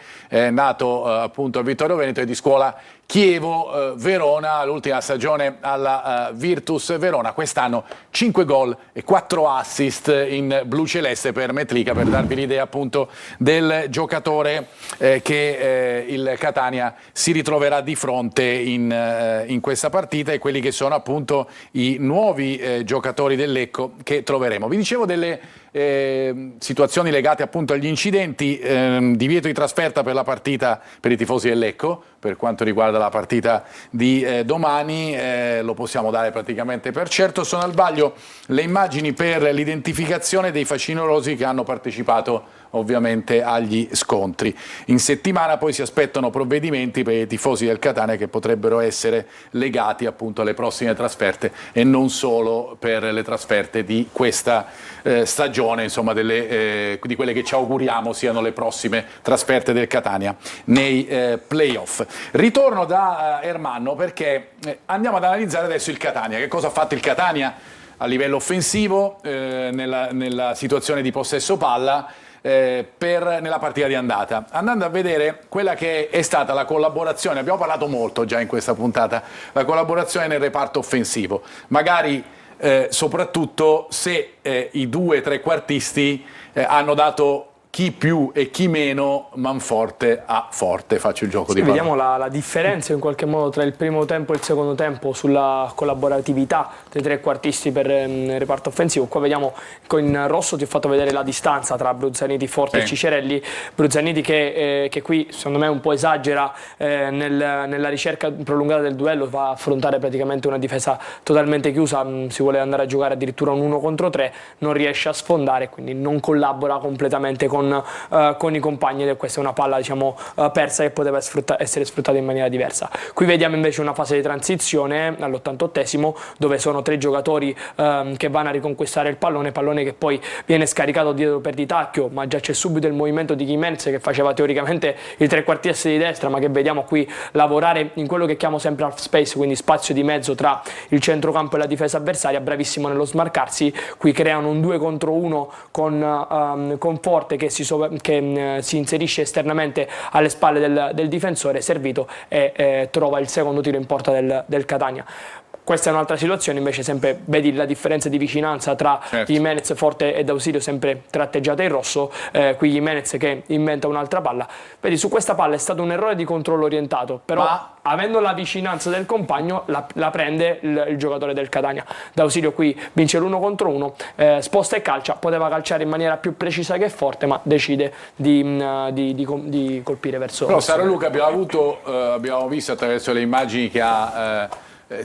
nato appunto a Vittorio Veneto e di scuola Chievo Verona, l'ultima stagione alla Virtus Verona. Quest'anno 5 gol e 4 assist in blu celeste per Metlica, per darvi l'idea appunto del giocatore che il Catania si ritroverà di fronte in questa partita, e quelli che sono appunto i nuovi giocatori del Lecco che troveremo. Vi dicevo delle situazioni legate appunto agli incidenti, divieto di trasferta per la partita per i tifosi del Lecco. Per quanto riguarda la partita di domani, lo possiamo dare praticamente per certo. Sono al vaglio le immagini per l'identificazione dei facinorosi che hanno partecipato ovviamente agli scontri. In settimana poi si aspettano provvedimenti per i tifosi del Catania che potrebbero essere legati appunto alle prossime trasferte, e non solo per le trasferte di questa stagione, insomma di quelle che ci auguriamo siano le prossime trasferte del Catania nei playoff. Ritorno da Ermanno, perché andiamo ad analizzare adesso il Catania. Che cosa ha fatto il Catania a livello offensivo nella situazione di possesso palla nella partita di andata, andando a vedere quella che è stata la collaborazione. Abbiamo parlato molto già in questa puntata, la collaborazione nel reparto offensivo, magari soprattutto se i 2 trequartisti hanno dato chi più e chi meno man forte a forte. Faccio il gioco di parole. Vediamo la differenza in qualche modo tra il primo tempo e il secondo tempo sulla collaboratività dei trequartisti per il reparto offensivo. Qua vediamo in rosso, ti ho fatto vedere la distanza tra Bruzzaniti, Forte e Cicerelli. Bruzzaniti che qui secondo me un po' esagera nella ricerca prolungata del duello, va a affrontare praticamente una difesa totalmente chiusa, si vuole andare a giocare addirittura un 1 contro 3, non riesce a sfondare, quindi non collabora completamente con i compagni, ed questa è una palla diciamo persa che poteva essere sfruttata in maniera diversa. Qui vediamo invece una fase di transizione all'88esimo, dove sono 3 giocatori che vanno a riconquistare il pallone che poi viene scaricato dietro per Di Tacchio, ma già c'è subito il movimento di Gimenez che faceva teoricamente il trequartista di destra, ma che vediamo qui lavorare in quello che chiamo sempre half space, quindi spazio di mezzo tra il centrocampo e la difesa avversaria, bravissimo nello smarcarsi. Qui creano un 2 contro 1 con Forte che si inserisce esternamente alle spalle del difensore servito e trova il secondo tiro in porta del Catania. Questa è un'altra situazione, invece sempre vedi la differenza di vicinanza tra Gimenez, Forte ed Ausilio, sempre tratteggiata in rosso. Qui Gimenez che inventa un'altra palla. Vedi, su questa palla è stato un errore di controllo orientato, però avendo la vicinanza del compagno la prende il giocatore del Catania. D'Ausilio qui vince l'1 contro 1, sposta e calcia, poteva calciare in maniera più precisa che Forte, ma decide di colpire verso... Però Saro Luca abbiamo visto attraverso le immagini che ha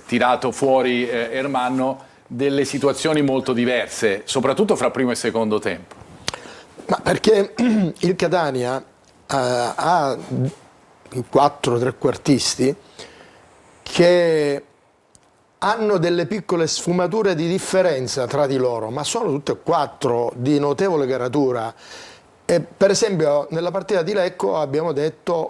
tirato fuori Ermanno delle situazioni molto diverse, soprattutto fra primo e secondo tempo. Ma perché il Catania ha 4 trequartisti che hanno delle piccole sfumature di differenza tra di loro, ma sono tutte e 4 di notevole caratura. E per esempio nella partita di Lecco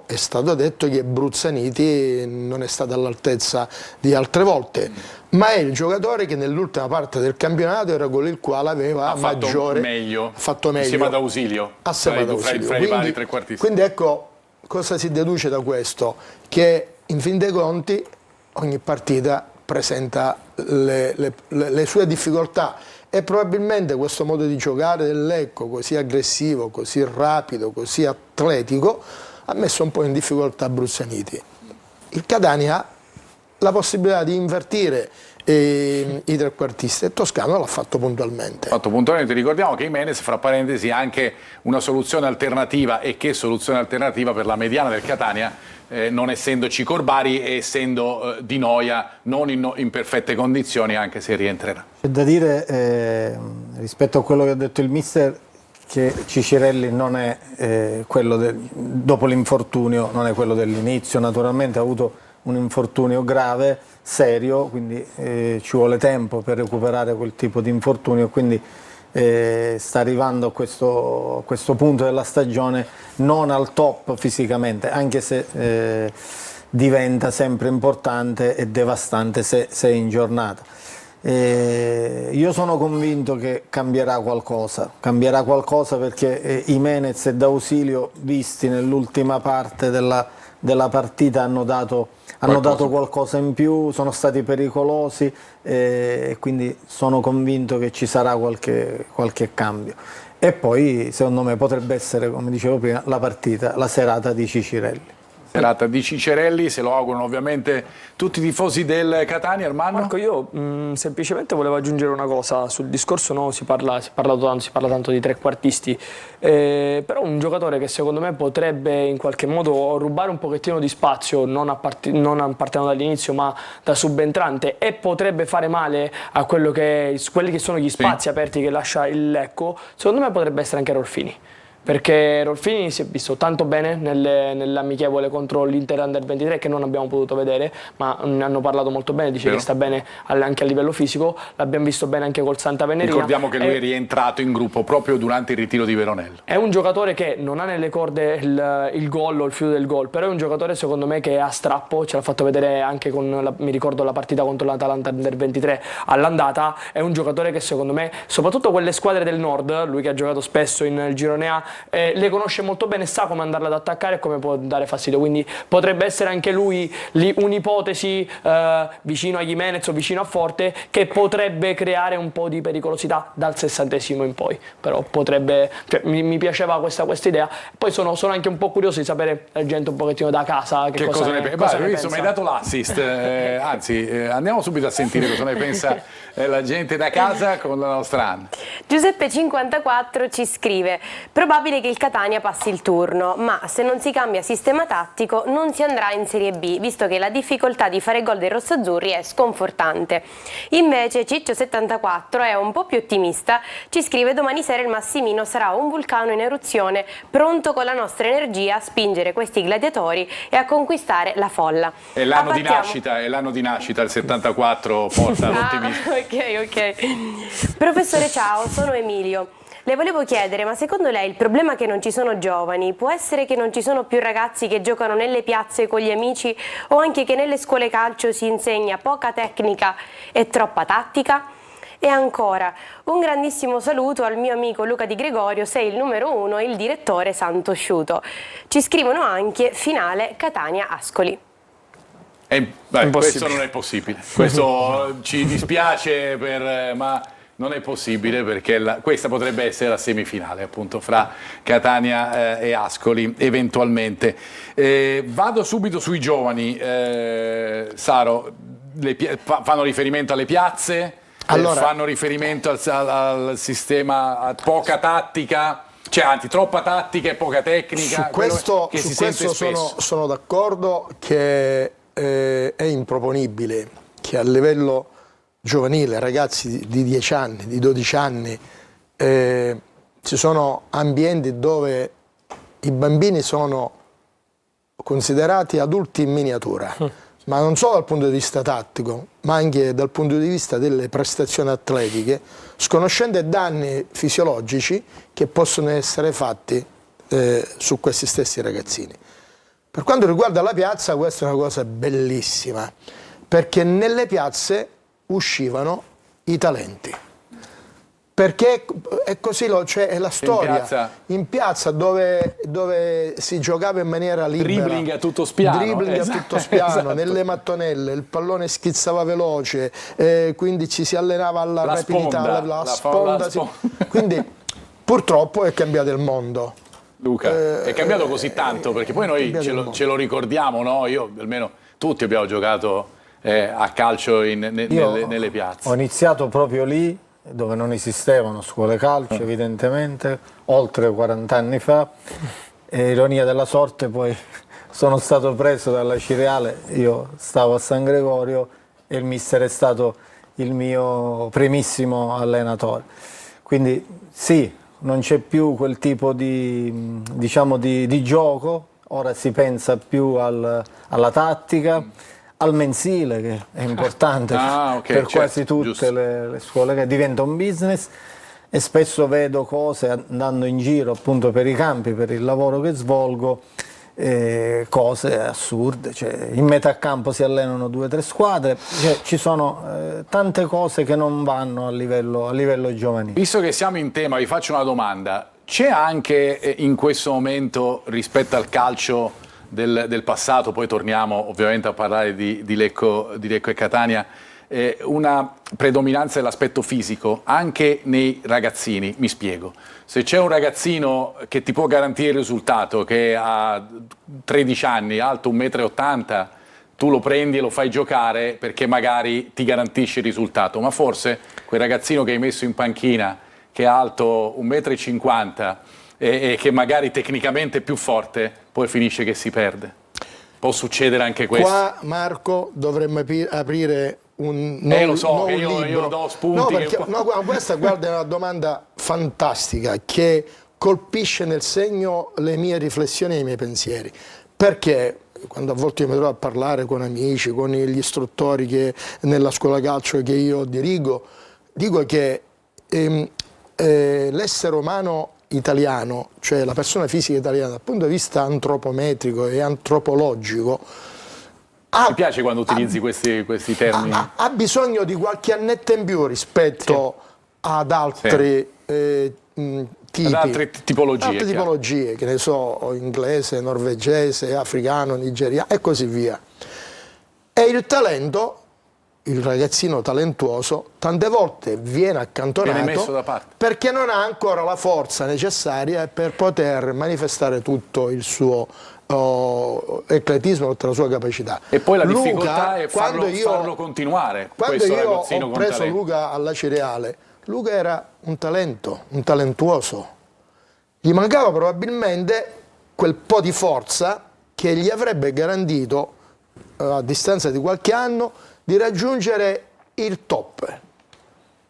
è stato detto che Bruzzaniti non è stato all'altezza di altre volte, ma è il giocatore che nell'ultima parte del campionato era quello il quale aveva fatto meglio insieme ad Ausilio, fra i vari trequartisti. Quindi ecco cosa si deduce da questo, che in fin dei conti ogni partita presenta le sue difficoltà. E probabilmente questo modo di giocare del Lecco, così aggressivo, così rapido, così atletico, ha messo un po' in difficoltà Bruzzaniti. Il Catania ha la possibilità di invertire i trequartisti e Toscano l'ha fatto puntualmente. Ricordiamo che Gimenez, fra parentesi, ha anche una soluzione alternativa, e che soluzione alternativa per la mediana del Catania, non essendoci Corbari e essendo Di Noia non in perfette condizioni, anche se rientrerà. C'è da dire rispetto a quello che ha detto il mister, che Cicerelli non è quello dopo l'infortunio, non è quello dell'inizio, naturalmente ha avuto un infortunio grave, serio, quindi ci vuole tempo per recuperare quel tipo di infortunio, quindi sta arrivando a questo punto della stagione non al top fisicamente, anche se diventa sempre importante e devastante se è in giornata. Io sono convinto che cambierà qualcosa perché Gimenez e D'Ausilio, visti nell'ultima parte della partita, hanno dato qualcosa in più, sono stati pericolosi, e quindi sono convinto che ci sarà qualche cambio. E poi secondo me potrebbe essere, come dicevo prima, la serata di Cicerelli. Serata di Cicerelli, se lo augurano ovviamente tutti i tifosi del Catania. Ermanno? Marco, io semplicemente volevo aggiungere una cosa sul discorso, no? Si parla tanto di trequartisti, però un giocatore che secondo me potrebbe in qualche modo rubare un pochettino di spazio, non partendo dall'inizio ma da subentrante, e potrebbe fare male a quelli che sono gli spazi aperti che lascia il Lecco, secondo me potrebbe essere anche Rolfini. Perché Rolfini si è visto tanto bene nell'amichevole contro l'Inter Under 23, che non abbiamo potuto vedere, ma ne hanno parlato molto bene, dice che sta bene anche a livello fisico, l'abbiamo visto bene anche col Santa Venerina. Ricordiamo che lui è rientrato in gruppo proprio durante il ritiro di Veronello. È un giocatore che non ha nelle corde il gol o il fiuto del gol, però è un giocatore secondo me che ha strappo, ce l'ha fatto vedere anche mi ricordo la partita contro l'Atalanta Under 23 all'andata. È un giocatore che secondo me, soprattutto quelle squadre del nord, lui che ha giocato spesso in girone A, le conosce molto bene, sa come andarla ad attaccare e come può dare fastidio, quindi potrebbe essere anche lui un'ipotesi vicino a Gimenez o vicino a Forte, che potrebbe creare un po' di pericolosità dal 60esimo in poi, però potrebbe, cioè, mi piaceva questa idea. Poi sono anche un po' curioso di sapere la gente un pochettino da casa che cosa ne pensa. Mi hai dato l'assist, anzi andiamo subito a sentire cosa ne pensa la gente da casa con la nostra Anna. Giuseppe54 ci scrive: probabile che il Catania passi il turno, ma se non si cambia sistema tattico non si andrà in Serie B, visto che la difficoltà di fare gol dei rossaazzurri è sconfortante. Invece Ciccio74 è un po' più ottimista, ci scrive: domani sera il Massimino sarà un vulcano in eruzione, pronto con la nostra energia a spingere questi gladiatori e a conquistare la folla. È l'anno di nascita, il 74 porta l'ottimismo. Ok. Professore, ciao, sono Emilio. Le volevo chiedere, ma secondo lei il problema è che non ci sono giovani? Può essere che non ci sono più ragazzi che giocano nelle piazze con gli amici, o anche che nelle scuole calcio si insegna poca tecnica e troppa tattica? E ancora, un grandissimo saluto al mio amico Luca Di Gregorio, sei il numero 1 e il direttore Santosciuto. Ci scrivono anche finale Catania-Ascoli. Questo non è possibile, questo ci dispiace, ma non è possibile, perché questa potrebbe essere la semifinale appunto fra Catania e Ascoli eventualmente. Vado subito sui giovani. Saro, fanno riferimento alle piazze, fanno riferimento al sistema, a poca tattica, cioè anzi troppa tattica e poca tecnica. Su questo spesso. sono d'accordo che è improponibile che a livello giovanile, ragazzi di 10 anni, di 12 anni, ci sono ambienti dove i bambini sono considerati adulti in miniatura, ma non solo dal punto di vista tattico, ma anche dal punto di vista delle prestazioni atletiche, sconoscendo i danni fisiologici che possono essere fatti su questi stessi ragazzini. Per quanto riguarda la piazza, questa è una cosa bellissima, perché nelle piazze uscivano i talenti. Perché è così, è la storia. In piazza dove si giocava in maniera libera. Dribbling a tutto spiano. Esatto. Nelle mattonelle, il pallone schizzava veloce, quindi ci si allenava alla rapidità, la sponda. Quindi purtroppo è cambiato il mondo. Luca, è cambiato così tanto, perché poi noi ce lo ricordiamo, no? Io almeno tutti abbiamo giocato a calcio nelle piazze. Ho iniziato proprio lì, dove non esistevano scuole calcio, evidentemente, oltre 40 anni fa. E ironia della sorte, poi sono stato preso dalla Cireale, io stavo a San Gregorio e il mister è stato il mio primissimo allenatore. Quindi sì, non c'è più quel tipo di gioco, ora si pensa più alla tattica, al mensile, che è importante per quasi tutte le scuole, che diventa un business, e spesso vedo cose andando in giro appunto per i campi, per il lavoro che svolgo, cose assurde, cioè, in metà campo si allenano 2 o 3 squadre, cioè, ci sono tante cose che non vanno a livello giovanile. Visto che siamo in tema, vi faccio una domanda: c'è anche in questo momento, rispetto al calcio del passato, poi torniamo ovviamente a parlare di Lecco e Catania, una predominanza dell'aspetto fisico anche nei ragazzini? Mi spiego: se c'è un ragazzino che ti può garantire il risultato, che ha 13 anni, alto 1,80 m, tu lo prendi e lo fai giocare perché magari ti garantisce il risultato, ma forse quel ragazzino che hai messo in panchina, che è alto 1,50 m e che magari tecnicamente è più forte, poi finisce che si perde. Può succedere anche questo. Qua, Marco, dovremmo aprire un libro. Io do spunti. Questa, guarda, è una domanda fantastica che colpisce nel segno le mie riflessioni e i miei pensieri. Perché quando a volte io mi trovo a parlare con amici, con gli istruttori che nella scuola calcio che io dirigo, dico che l'essere umano italiano, cioè la persona fisica italiana dal punto di vista antropometrico e antropologico, mi piace quando utilizzi questi termini. Ha bisogno di qualche annetto in più rispetto ad altri tipi. Ad altre tipologie. Altre tipologie, che ne so, inglese, norvegese, africano, nigeriano e così via. E il talento, il ragazzino talentuoso, tante volte viene accantonato, Viene messo da parte. perché non ha ancora la forza necessaria per poter manifestare tutto il suo ecletismo, tutta la sua capacità. E poi la Luca, difficoltà è quando farlo continuare. Quando questo io ragazzino ho con preso talento. Luca alla Cireale, Luca era un talento, un talentuoso. Gli mancava probabilmente quel po' di forza che gli avrebbe garantito, a distanza di qualche anno, di raggiungere il top.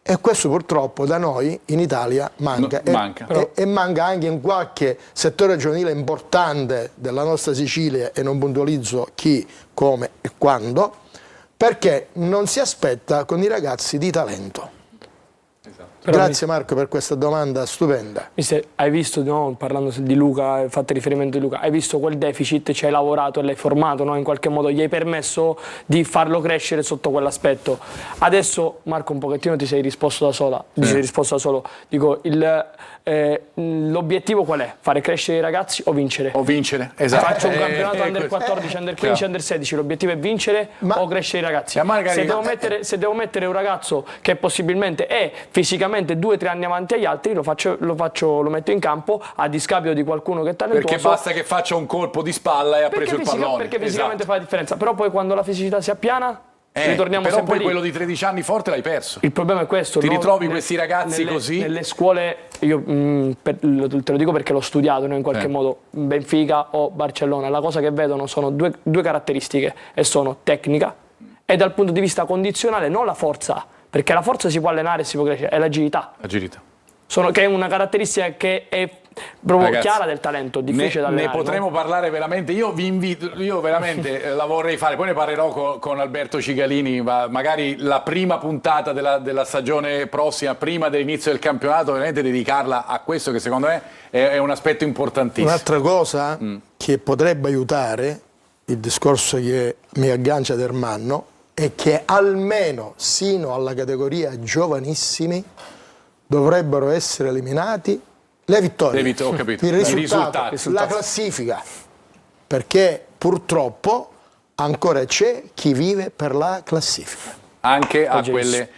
E questo purtroppo da noi in Italia manca. No, manca. E manca anche in qualche settore giovanile importante della nostra Sicilia, e non puntualizzo chi, come e quando, perché non si aspetta con i ragazzi di talento. Grazie Marco per questa domanda stupenda. Mister, hai visto, no, parlando di Luca, fate riferimento di Luca, hai visto quel deficit, ci hai lavorato e l'hai formato, no? In qualche modo gli hai permesso di farlo crescere sotto quell'aspetto. Adesso Marco un pochettino ti sei risposto da sola, ti sei risposto da solo. Dico, l'obiettivo qual è? Fare crescere i ragazzi o vincere? O vincere, esatto. Faccio un campionato under 14, under 15, under 16, l'obiettivo è vincere o crescere i ragazzi. Se devo mettere un ragazzo che possibilmente è fisicamente 2-3 anni avanti agli altri, lo metto in campo a discapito di qualcuno che è talentuoso. Perché basta che faccia un colpo di spalla e ha preso il pallone. Perché fisicamente fa la differenza. Però poi quando la fisicità si appiana, ritorniamo però sempre poi lì. quello di 13 anni forte l'hai perso. Il problema è questo. Ti ritrovi questi ragazzi così? Nelle scuole, io te lo dico perché l'ho studiato, no, in qualche modo, Benfica o Barcellona, la cosa che vedono sono due caratteristiche, e sono tecnica e dal punto di vista condizionale non la forza, perché la forza si può allenare e si può crescere, è l'agilità. Che è una caratteristica che è proprio chiara del talento, difficile da allenare. Ne potremo parlare veramente. Io vi invito, io veramente la vorrei fare, poi ne parlerò con Alberto Cigalini, magari la prima puntata della stagione prossima, prima dell'inizio del campionato, veramente dedicarla a questo, che secondo me è un aspetto importantissimo. Un'altra cosa che potrebbe aiutare il discorso che mi aggancia ad Ermanno è che almeno sino alla categoria giovanissimi dovrebbero essere eliminati le vittorie, ho capito. il risultato, la classifica, perché purtroppo ancora c'è chi vive per la classifica. Anche a quelle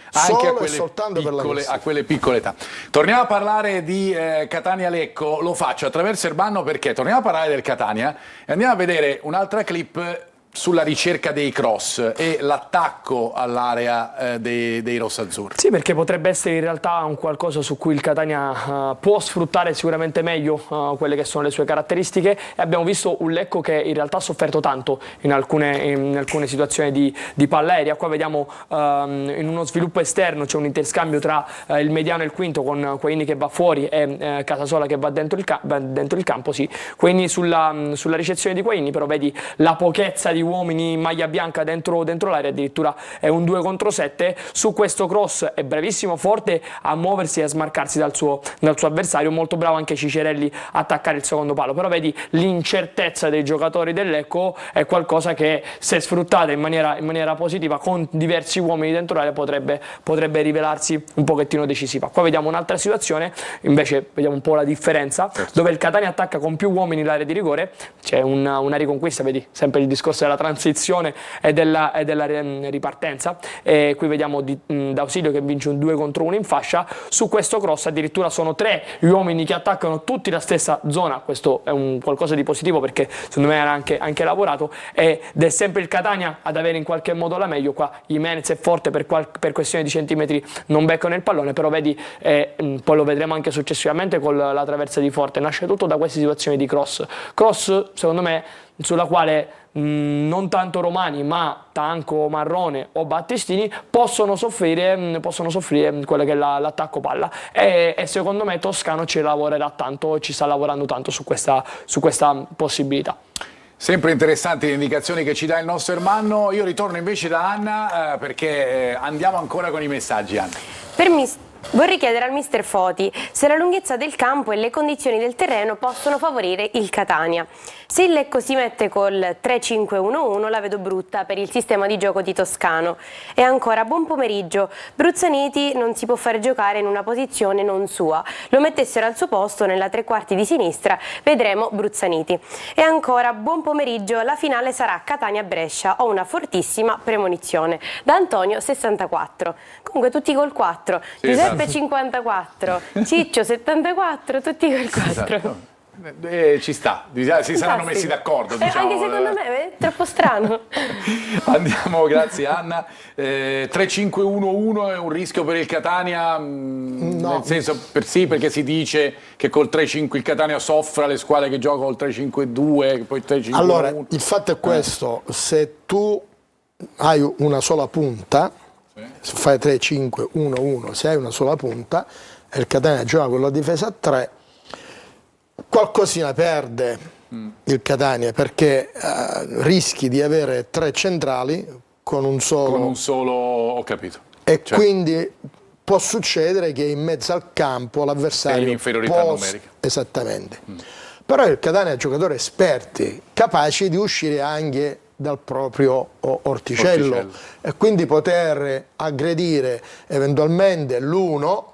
piccole età. Torniamo a parlare di Catania-Lecco, lo faccio attraverso Ermanno perché torniamo a parlare del Catania e andiamo a vedere un'altra clip sulla ricerca dei cross e l'attacco all'area dei rossazzurri. Sì, perché potrebbe essere in realtà un qualcosa su cui il Catania può sfruttare sicuramente meglio quelle che sono le sue caratteristiche, e abbiamo visto un Lecco che in realtà ha sofferto tanto in alcune situazioni di palla aerea. Qua vediamo in uno sviluppo esterno c'è un interscambio tra il mediano e il quinto, con Quaini che va fuori e Casasola che va dentro il campo. Sì. Quindi sulla ricezione di Quaini però vedi la pochezza di uomini in maglia bianca dentro l'area, addirittura è un 2 contro 7. Su questo cross è bravissimo, forte a muoversi e a smarcarsi dal suo avversario, molto bravo anche Cicerelli a attaccare il secondo palo, però vedi l'incertezza dei giocatori del Lecco è qualcosa che, se sfruttata in maniera positiva con diversi uomini dentro l'area, potrebbe rivelarsi un pochettino decisiva. Qua vediamo un'altra situazione, invece vediamo un po' la differenza, dove il Catania attacca con più uomini l'area di rigore, c'è una riconquista, vedi sempre il discorso della transizione e della ripartenza, e qui vediamo D'Ausilio che vince un 2 contro 1 in fascia. Su questo cross addirittura sono 3 gli uomini che attaccano tutti la stessa zona, questo è un qualcosa di positivo perché secondo me era anche lavorato, ed è sempre il Catania ad avere in qualche modo la meglio. Qua Jimenez è forte, per questione di centimetri non beccano il pallone, però vedi, poi lo vedremo anche successivamente con la traversa di Forte, nasce tutto da queste situazioni di cross secondo me sulla quale non tanto Romani ma Tanco, Marrone o Battistini possono soffrire quello che è l'attacco palla, e secondo me Toscano ci lavorerà tanto, ci sta lavorando tanto su questa possibilità. Sempre interessanti le indicazioni che ci dà il nostro Ermanno. Io ritorno invece da Anna perché andiamo ancora con i messaggi, Anna. Vorrei chiedere al mister Foti se la lunghezza del campo e le condizioni del terreno possono favorire il Catania. Se il Lecco si mette col 3-5-1-1 la vedo brutta per il sistema di gioco di Toscano. E ancora, buon pomeriggio, Bruzzaniti non si può fare giocare in una posizione non sua. Lo mettessero al suo posto nella tre quarti di sinistra, vedremo Bruzzaniti. E ancora, buon pomeriggio, la finale sarà Catania-Brescia, ho una fortissima premonizione. Da Antonio 64. Comunque tutti col 4. Sì, Giuseppe esatto. 54, Ciccio 74, tutti col 4. Esatto. Ci sta, si saranno messi d'accordo, diciamo. Anche secondo me è troppo strano. Andiamo, grazie Anna. 3-5-1-1 è un rischio per il Catania? No. Nel senso, sì, perché si dice che col 3-5 il Catania soffra le squadre che giocano col 3-5-2, poi 3-5-1-1. Allora, il fatto è questo, se tu hai una sola punta, se fai 3-5-1-1, se hai una sola punta e il Catania gioca con la difesa a 3, qualcosina perde il Catania, perché rischi di avere 3 centrali con un solo, ho capito. e Cioè, quindi può succedere che in mezzo al campo È in l'avversario inferiorità numerica. esattamente. Però il Catania ha giocatori esperti, capaci di uscire anche dal proprio orticello e quindi poter aggredire eventualmente l'uno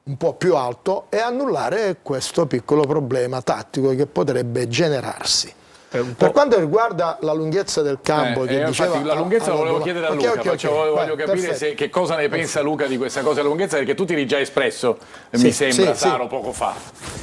un po' più alto e annullare questo piccolo problema tattico che potrebbe generarsi. Per quanto riguarda la lunghezza del campo, che diceva, infatti, la lunghezza lo volevo chiedere a Luca, voglio capire che cosa ne pensa Luca di questa cosa della lunghezza, perché tu ti eri già espresso, mi sembra, Saro, poco fa.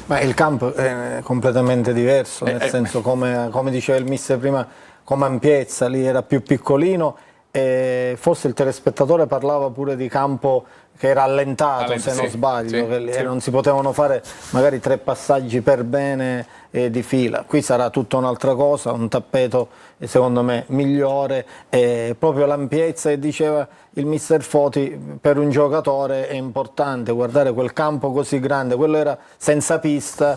Ma il campo è completamente diverso, nel senso, come diceva il mister prima, come ampiezza lì era più piccolino, e forse il telespettatore parlava pure di campo che era allentato, se non sbaglio, che non si potevano fare magari 3 passaggi per bene di fila. Qui sarà tutta un'altra cosa, un tappeto secondo me migliore, proprio l'ampiezza, e diceva il mister Foti, per un giocatore è importante guardare quel campo così grande, quello era senza pista,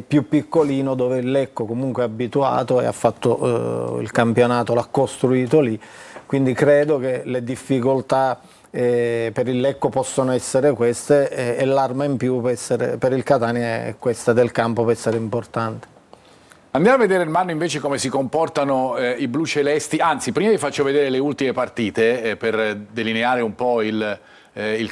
più piccolino, dove il Lecco comunque è abituato e ha fatto il campionato, l'ha costruito lì, quindi credo che le difficoltà per il Lecco possono essere queste, e l'arma in più per il Catania è questa del campo, per essere importante. Andiamo a vedere, Ermanno, invece come si comportano i blu celesti. Anzi, prima vi faccio vedere le ultime partite per delineare un po' il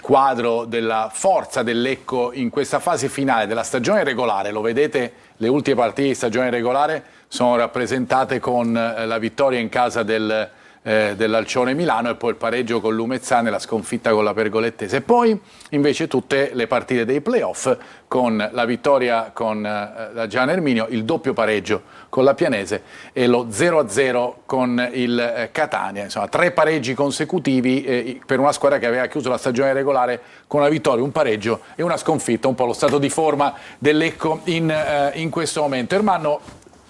quadro della forza del Lecco in questa fase finale della stagione regolare. Lo vedete, le ultime partite di stagione regolare sono rappresentate con la vittoria in casa dell'Alcione Milano e poi il pareggio con l'Umezzane, la sconfitta con la Pergolettese, e poi invece tutte le partite dei playoff con la vittoria con la Gian Erminio, il doppio pareggio con la Pianese e lo 0-0 con il Catania. Insomma, 3 pareggi consecutivi per una squadra che aveva chiuso la stagione regolare con una vittoria, un pareggio e una sconfitta, un po' lo stato di forma del Lecco in questo momento. Ermanno,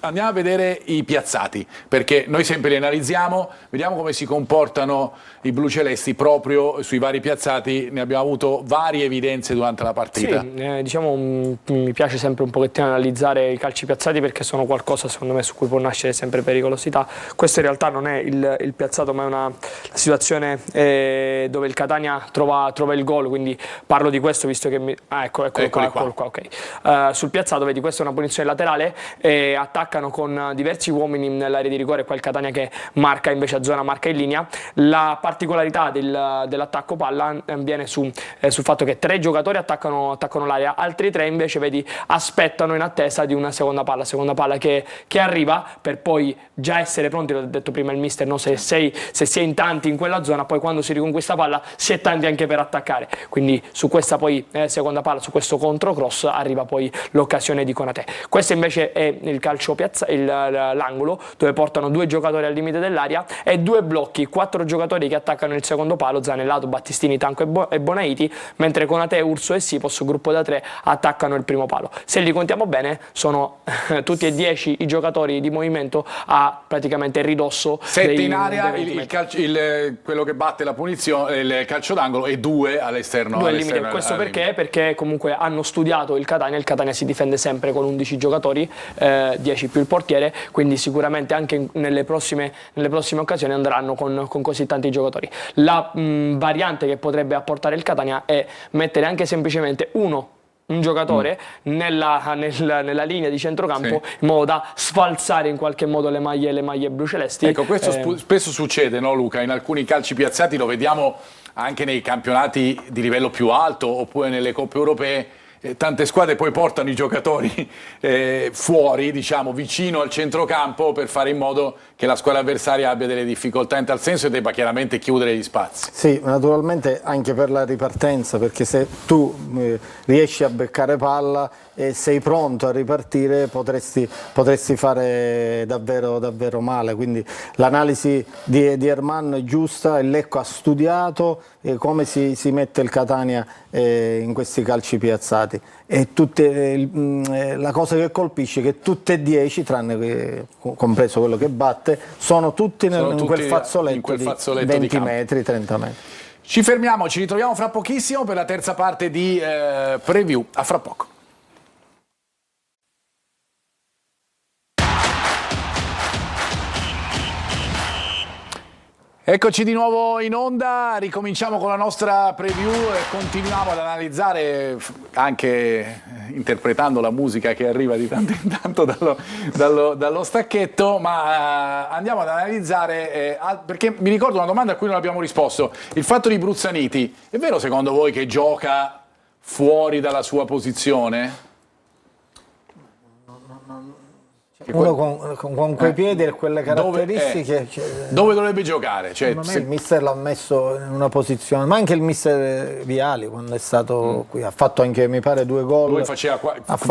andiamo a vedere i piazzati, perché noi sempre li analizziamo, vediamo come si comportano i blu celesti proprio sui vari piazzati. Ne abbiamo avuto varie evidenze durante la partita. Sì, diciamo, mi piace sempre un pochettino analizzare i calci piazzati, perché sono qualcosa secondo me su cui può nascere sempre pericolosità. Questo in realtà non è il piazzato, ma è una situazione dove il Catania trova il gol, quindi parlo di questo visto che eccolo qua, ok. Sul piazzato vedi, questa è una punizione laterale, attaccano con diversi uomini nell'area di rigore, qua il Catania che marca invece a zona, marca in linea. La particolarità dell'attacco palla viene sul fatto che 3 giocatori attaccano l'area, altri 3 invece vedi aspettano in attesa di una seconda palla che arriva, per poi già essere pronti, l'ha detto prima il mister, no? Se si è in tanti in quella zona, poi quando si riconquista palla si è tanti anche per attaccare, quindi su questa poi seconda palla, su questo controcross arriva poi l'occasione di Konate. Questo invece è il calcio l'angolo, dove portano 2 giocatori al limite dell'area e 2 blocchi, 4 giocatori che attaccano il secondo palo, Zanellato, Battistini, Tanco e Bonaiti, mentre Konate, Urso e Sipos, gruppo da 3, attaccano il primo palo. Se li contiamo bene sono tutti e 10 i giocatori di movimento a praticamente ridosso 7 in area, quello che batte la punizione, il calcio d'angolo, e 2 all'esterno. 2 al limite. Questo perché comunque hanno studiato il Catania si difende sempre con 11 giocatori, 10 più il portiere, quindi sicuramente anche nelle prossime occasioni andranno con così tanti giocatori. La variante che potrebbe apportare il Catania è mettere anche semplicemente un giocatore nella linea di centrocampo, in modo da sfalsare in qualche modo le maglie blucelesti. Ecco, questo spesso succede, no Luca? In alcuni calci piazzati lo vediamo anche nei campionati di livello più alto oppure nelle coppe europee. Tante squadre poi portano i giocatori fuori, diciamo, vicino al centrocampo, per fare in modo che la squadra avversaria abbia delle difficoltà in tal senso e debba chiaramente chiudere gli spazi. Sì, naturalmente anche per la ripartenza, perché se tu riesci a beccare palla e sei pronto a ripartire potresti fare davvero male. Quindi l'analisi di Ermanno è giusta, il Lecco ha studiato come si mette il Catania in questi calci piazzati, e la cosa che colpisce è che tutte e 10, tranne compreso quello che batte, sono tutti in quel fazzoletto di 20 metri, 30 metri. Ci fermiamo, ci ritroviamo fra pochissimo per la terza parte di preview. A fra poco. Eccoci di nuovo in onda, ricominciamo con la nostra preview e continuiamo ad analizzare, anche interpretando la musica che arriva di tanto in tanto dallo stacchetto, ma andiamo ad analizzare, perché mi ricordo una domanda a cui non abbiamo risposto, il fatto di Bruzzaniti, è vero secondo voi che gioca fuori dalla sua posizione? Uno con quei piedi e quelle caratteristiche. Dove dovrebbe giocare? Cioè, secondo me il mister l'ha messo in una posizione, ma anche il mister Viali quando è stato qui ha fatto anche, mi pare, 2 gol. Lui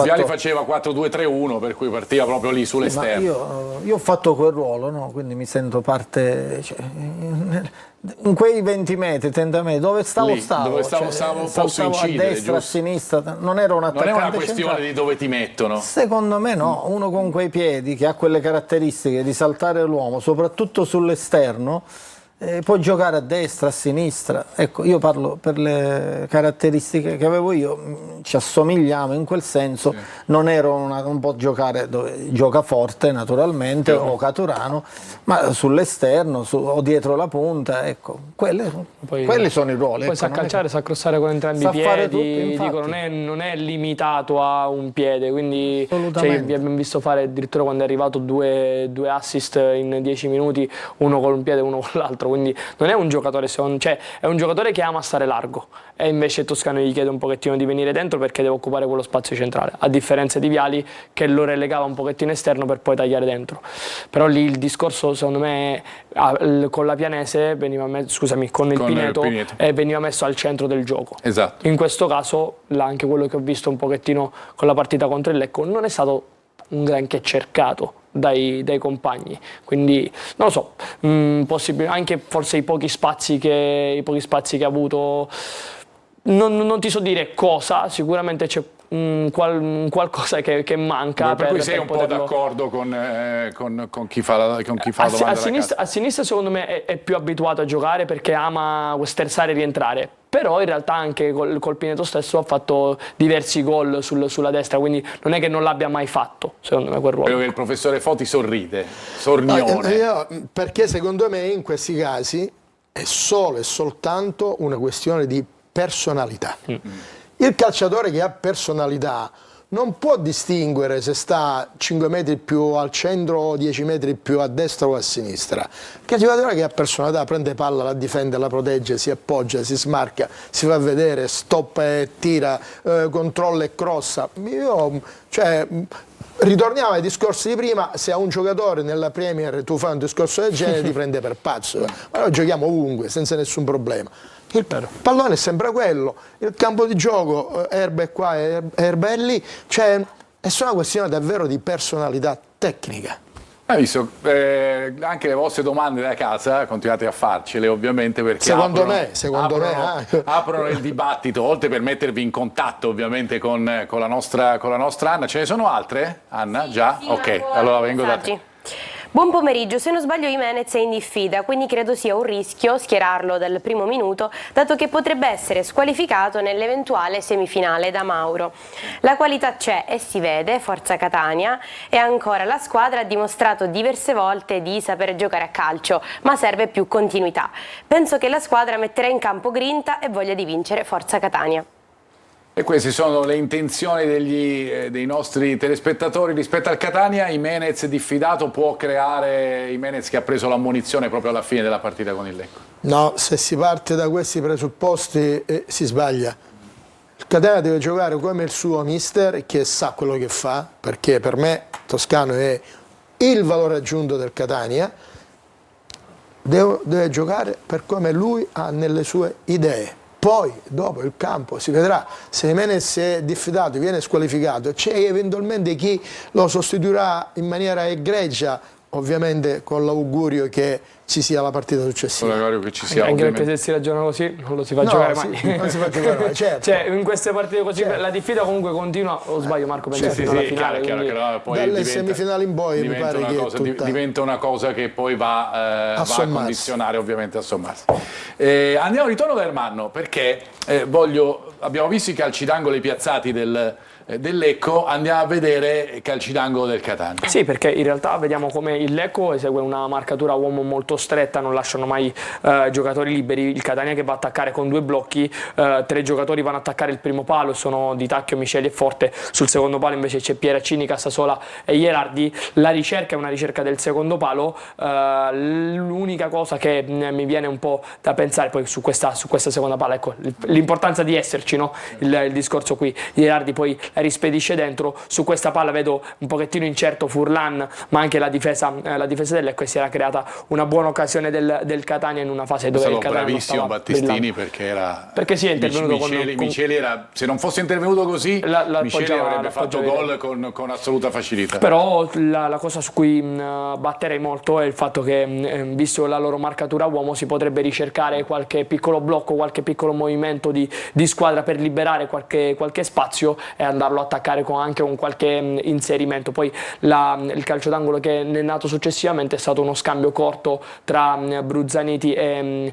Viali faceva 4-2-3-1, per cui partiva proprio lì sull'esterno. Io ho fatto quel ruolo, no? Quindi mi sento parte, in quei 20 metri, 30 metri, dove stavo posso incidere, a destra, a sinistra, non ero un attaccante. Non è una questione centrale. di dove ti mettono. Secondo me no, uno con quei piedi che ha quelle caratteristiche di saltare l'uomo, soprattutto sull'esterno, può giocare a destra, a sinistra. Ecco, io parlo per le caratteristiche che avevo io, ci assomigliamo in quel senso, non ero non può giocare dove gioca forte naturalmente, o Caturano, ma sull'esterno o dietro la punta, ecco, quelli sono i ruoli. Poi sa calciare, sa crossare con entrambi i piedi, dico, non è limitato a un piede, quindi vi abbiamo visto fare addirittura quando è arrivato due assist in 10 minuti, uno con un piede e uno con l'altro. Quindi non è un giocatore, è un giocatore che ama stare largo, e invece Toscano gli chiede un pochettino di venire dentro perché deve occupare quello spazio centrale, a differenza di Viali che lo relegava un pochettino esterno per poi tagliare dentro. Però lì il discorso secondo me con la Pianese con il Pineto veniva messo al centro del gioco. Esatto. In questo caso anche quello che ho visto un pochettino con la partita contro il Lecco non è stato un granché cercato dai compagni, quindi non lo so, anche forse i pochi spazi che ha avuto, non ti so dire cosa, sicuramente c'è qualcosa che manca. Per cui sei un po' d'accordo con chi fa la domanda a sinistra secondo me è più abituato a giocare perché ama sterzare e rientrare, però in realtà anche col Pineto stesso ha fatto diversi gol sulla destra, quindi non è che non l'abbia mai fatto, secondo me, quel ruolo. Credo che il professore Foti sorride, sornione. Perché secondo me in questi casi è solo e soltanto una questione di personalità. Il calciatore che ha personalità non può distinguere se sta 5 metri più al centro o 10 metri più a destra o a sinistra. Il giocatore che ha personalità prende palla, la difende, la protegge, si appoggia, si smarca, si fa vedere, stoppa e tira, controlla e crossa. Ritorniamo ai discorsi di prima, se a un giocatore nella Premier tu fai un discorso del genere ti prende per pazzo, ma noi giochiamo ovunque senza nessun problema. Il pallone è sempre quello, il campo di gioco, erba è qua, erba è lì, è solo una questione davvero di personalità tecnica. Hai visto, anche le vostre domande da casa continuate a farcele, ovviamente, perché secondo me aprono il dibattito, oltre per mettervi in contatto ovviamente con la nostra Anna. Ce ne sono altre, Anna? Già? Sì, ok, allora vengo da te. Buon pomeriggio, se non sbaglio Jimenez è in diffida, quindi credo sia un rischio schierarlo dal primo minuto, dato che potrebbe essere squalificato nell'eventuale semifinale da Mauro. La qualità c'è e si vede, forza Catania, e ancora la squadra ha dimostrato diverse volte di saper giocare a calcio, ma serve più continuità. Penso che la squadra metterà in campo grinta e voglia di vincere, forza Catania. E queste sono le intenzioni dei nostri telespettatori rispetto al Catania. Jimenez diffidato può creare, Jimenez che ha preso l'ammonizione proprio alla fine della partita con il Lecco. No, se si parte da questi presupposti si sbaglia. Il Catania deve giocare come il suo mister, che sa quello che fa, perché per me Toscano è il valore aggiunto del Catania. Deve giocare per come lui ha nelle sue idee. Poi, dopo il campo, si vedrà se Jimenez è diffidato, viene squalificato, c'è eventualmente chi lo sostituirà in maniera egregia, ovviamente con l'augurio che ci sia la partita successiva. Che ci sia, anche perché se si ragiona così non lo si fa giocare mai. Sì, non si fa giocare mai, certo. Cioè, in queste partite così la diffida comunque continua, o sbaglio Marco? Sì, alla finale, chiaro, poi dalle semifinali in poi mi pare che diventa una cosa che poi va a condizionare, ovviamente, a sommarsi. Andiamo al ritorno da Ermanno, perché abbiamo visto i calci d'angolo piazzati del Lecco, andiamo a vedere i calci d'angolo del Catania. Sì, perché in realtà vediamo come il Lecco esegue una marcatura uomo molto stretta, non lasciano mai giocatori liberi. Il Catania che va a attaccare con 2 blocchi, 3 giocatori vanno a attaccare il primo palo, sono Di Tacchio, Miceli e Forte. Sul secondo palo invece c'è Pieraccini, Cassasola e Ierardi. La ricerca è una ricerca del secondo palo. L'unica cosa che mi viene un po' da pensare poi su questa seconda palla, ecco, l'importanza di esserci, no? Il discorso qui, Ierardi poi la rispedisce dentro. Su questa palla vedo un pochettino incerto Furlan, ma anche la difesa del Lecco, e si era creata una buona occasione del Catania in una fase dove il Catania bravissimo non stava Battistini brillando. perché si è intervenuto Micheli era, se non fosse intervenuto così Micheli avrebbe fatto gol con assoluta facilità. Però la cosa su cui batterei molto è il fatto che, visto la loro marcatura uomo, si potrebbe ricercare qualche piccolo blocco, qualche piccolo movimento di squadra per liberare qualche spazio e andarlo a attaccare con anche un qualche inserimento. Poi il calcio d'angolo che è nato successivamente è stato uno scambio corto tra Bruzzaniti e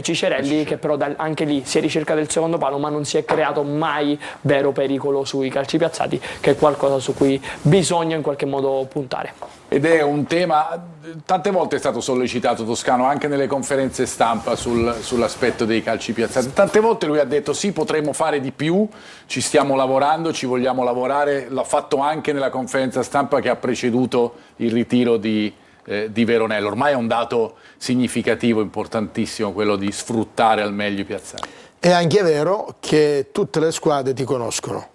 Cicerelli, che però anche lì si è ricercato il secondo palo, ma non si è creato mai vero pericolo sui calci piazzati, che è qualcosa su cui bisogna in qualche modo puntare. Ed è un tema, tante volte è stato sollecitato Toscano anche nelle conferenze stampa sull'aspetto dei calci piazzati. Tante volte lui ha detto sì, potremmo fare di più, ci stiamo lavorando, ci vogliamo lavorare. L'ha fatto anche nella conferenza stampa che ha preceduto il ritiro di Veronello. Ormai è un dato significativo, importantissimo, quello di sfruttare al meglio i piazzati. È anche vero che tutte le squadre ti conoscono.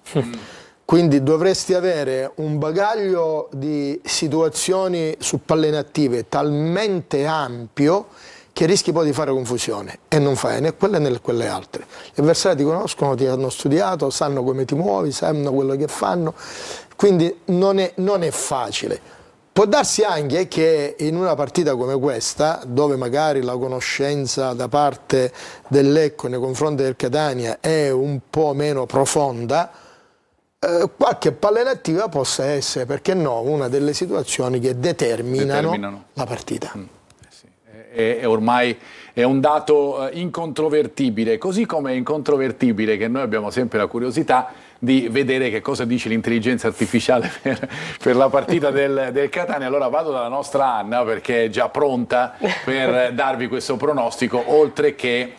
Quindi dovresti avere un bagaglio di situazioni su palle inattive talmente ampio che rischi poi di fare confusione, e non fai né quelle né quelle altre. Gli avversari ti conoscono, ti hanno studiato, sanno come ti muovi, sanno quello che fanno, quindi non è facile. Può darsi anche che in una partita come questa, dove magari la conoscenza da parte del Lecco nei confronti del Catania è un po' meno profonda, qualche palla inattiva possa essere, perché no, una delle situazioni che determinano la partita. Sì. Ormai è un dato incontrovertibile, così come è incontrovertibile che noi abbiamo sempre la curiosità di vedere che cosa dice l'intelligenza artificiale per la partita del Catania. Allora vado dalla nostra Anna, perché è già pronta per darvi questo pronostico, oltre che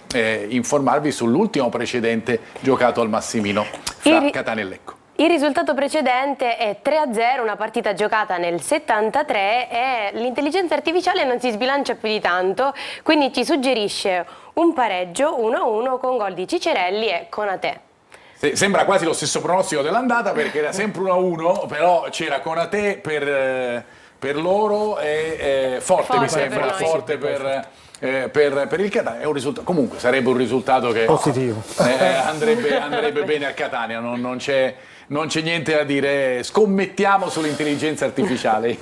informarvi sull'ultimo precedente giocato al Massimino fra Catania e Lecco. Il risultato precedente è 3-0, una partita giocata nel 73, e l'intelligenza artificiale non si sbilancia più di tanto, quindi ci suggerisce un pareggio 1-1 con gol di Cicerelli e Konate. Sembra quasi lo stesso pronostico dell'andata, perché era sempre 1-1, però c'era Konate per loro e Forte mi sembra, Forte per il Catania. È un risultato, comunque sarebbe un risultato che positivo. Andrebbe bene al Catania, non c'è non c'è niente da dire, scommettiamo sull'intelligenza artificiale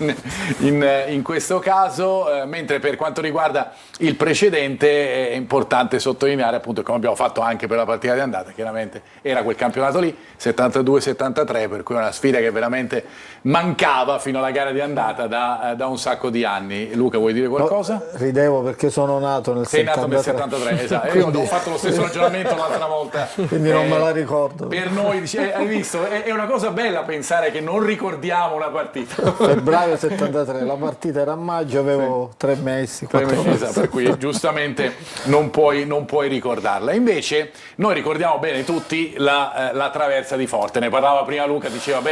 in questo caso, mentre per quanto riguarda il precedente è importante sottolineare, appunto, come abbiamo fatto anche per la partita di andata, chiaramente era quel campionato lì, 72-73, per cui è una sfida che veramente mancava fino alla gara di andata da un sacco di anni. Luca, vuoi dire qualcosa? No, ridevo perché sono nato nel 73. Sei nato nel 73, esatto. Io ho fatto lo stesso ragionamento l'altra volta. Quindi non me la ricordo. Per noi, hai visto, è una cosa bella pensare che non ricordiamo una partita. Febbraio 73, la partita era a maggio, avevo 3 mesi, 4 mesi. Esatto, per cui giustamente non puoi ricordarla. Invece noi ricordiamo bene tutti la traversa di Forte. Ne parlava prima Luca, diceva,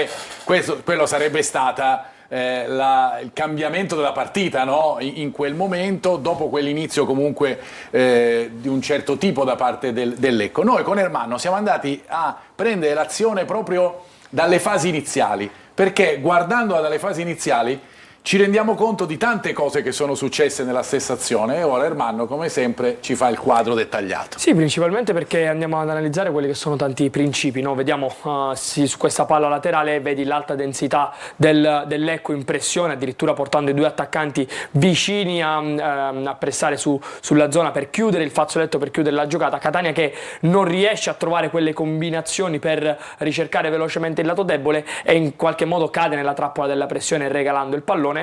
quello sarebbe stata il cambiamento della partita, no? In quel momento, dopo quell'inizio comunque di un certo tipo da parte del Lecco. Noi con Ermanno siamo andati a prendere l'azione proprio dalle fasi iniziali, perché guardandola dalle fasi iniziali ci rendiamo conto di tante cose che sono successe nella stessa azione, e ora Ermanno, come sempre, ci fa il quadro dettagliato. Sì, principalmente perché andiamo ad analizzare quelli che sono tanti principi, no? Vediamo su questa palla laterale, vedi l'alta densità del Lecco in pressione, addirittura portando i due attaccanti vicini a pressare sulla zona per chiudere il fazzoletto, per chiudere la giocata. Catania che non riesce a trovare quelle combinazioni per ricercare velocemente il lato debole e in qualche modo cade nella trappola della pressione regalando il pallone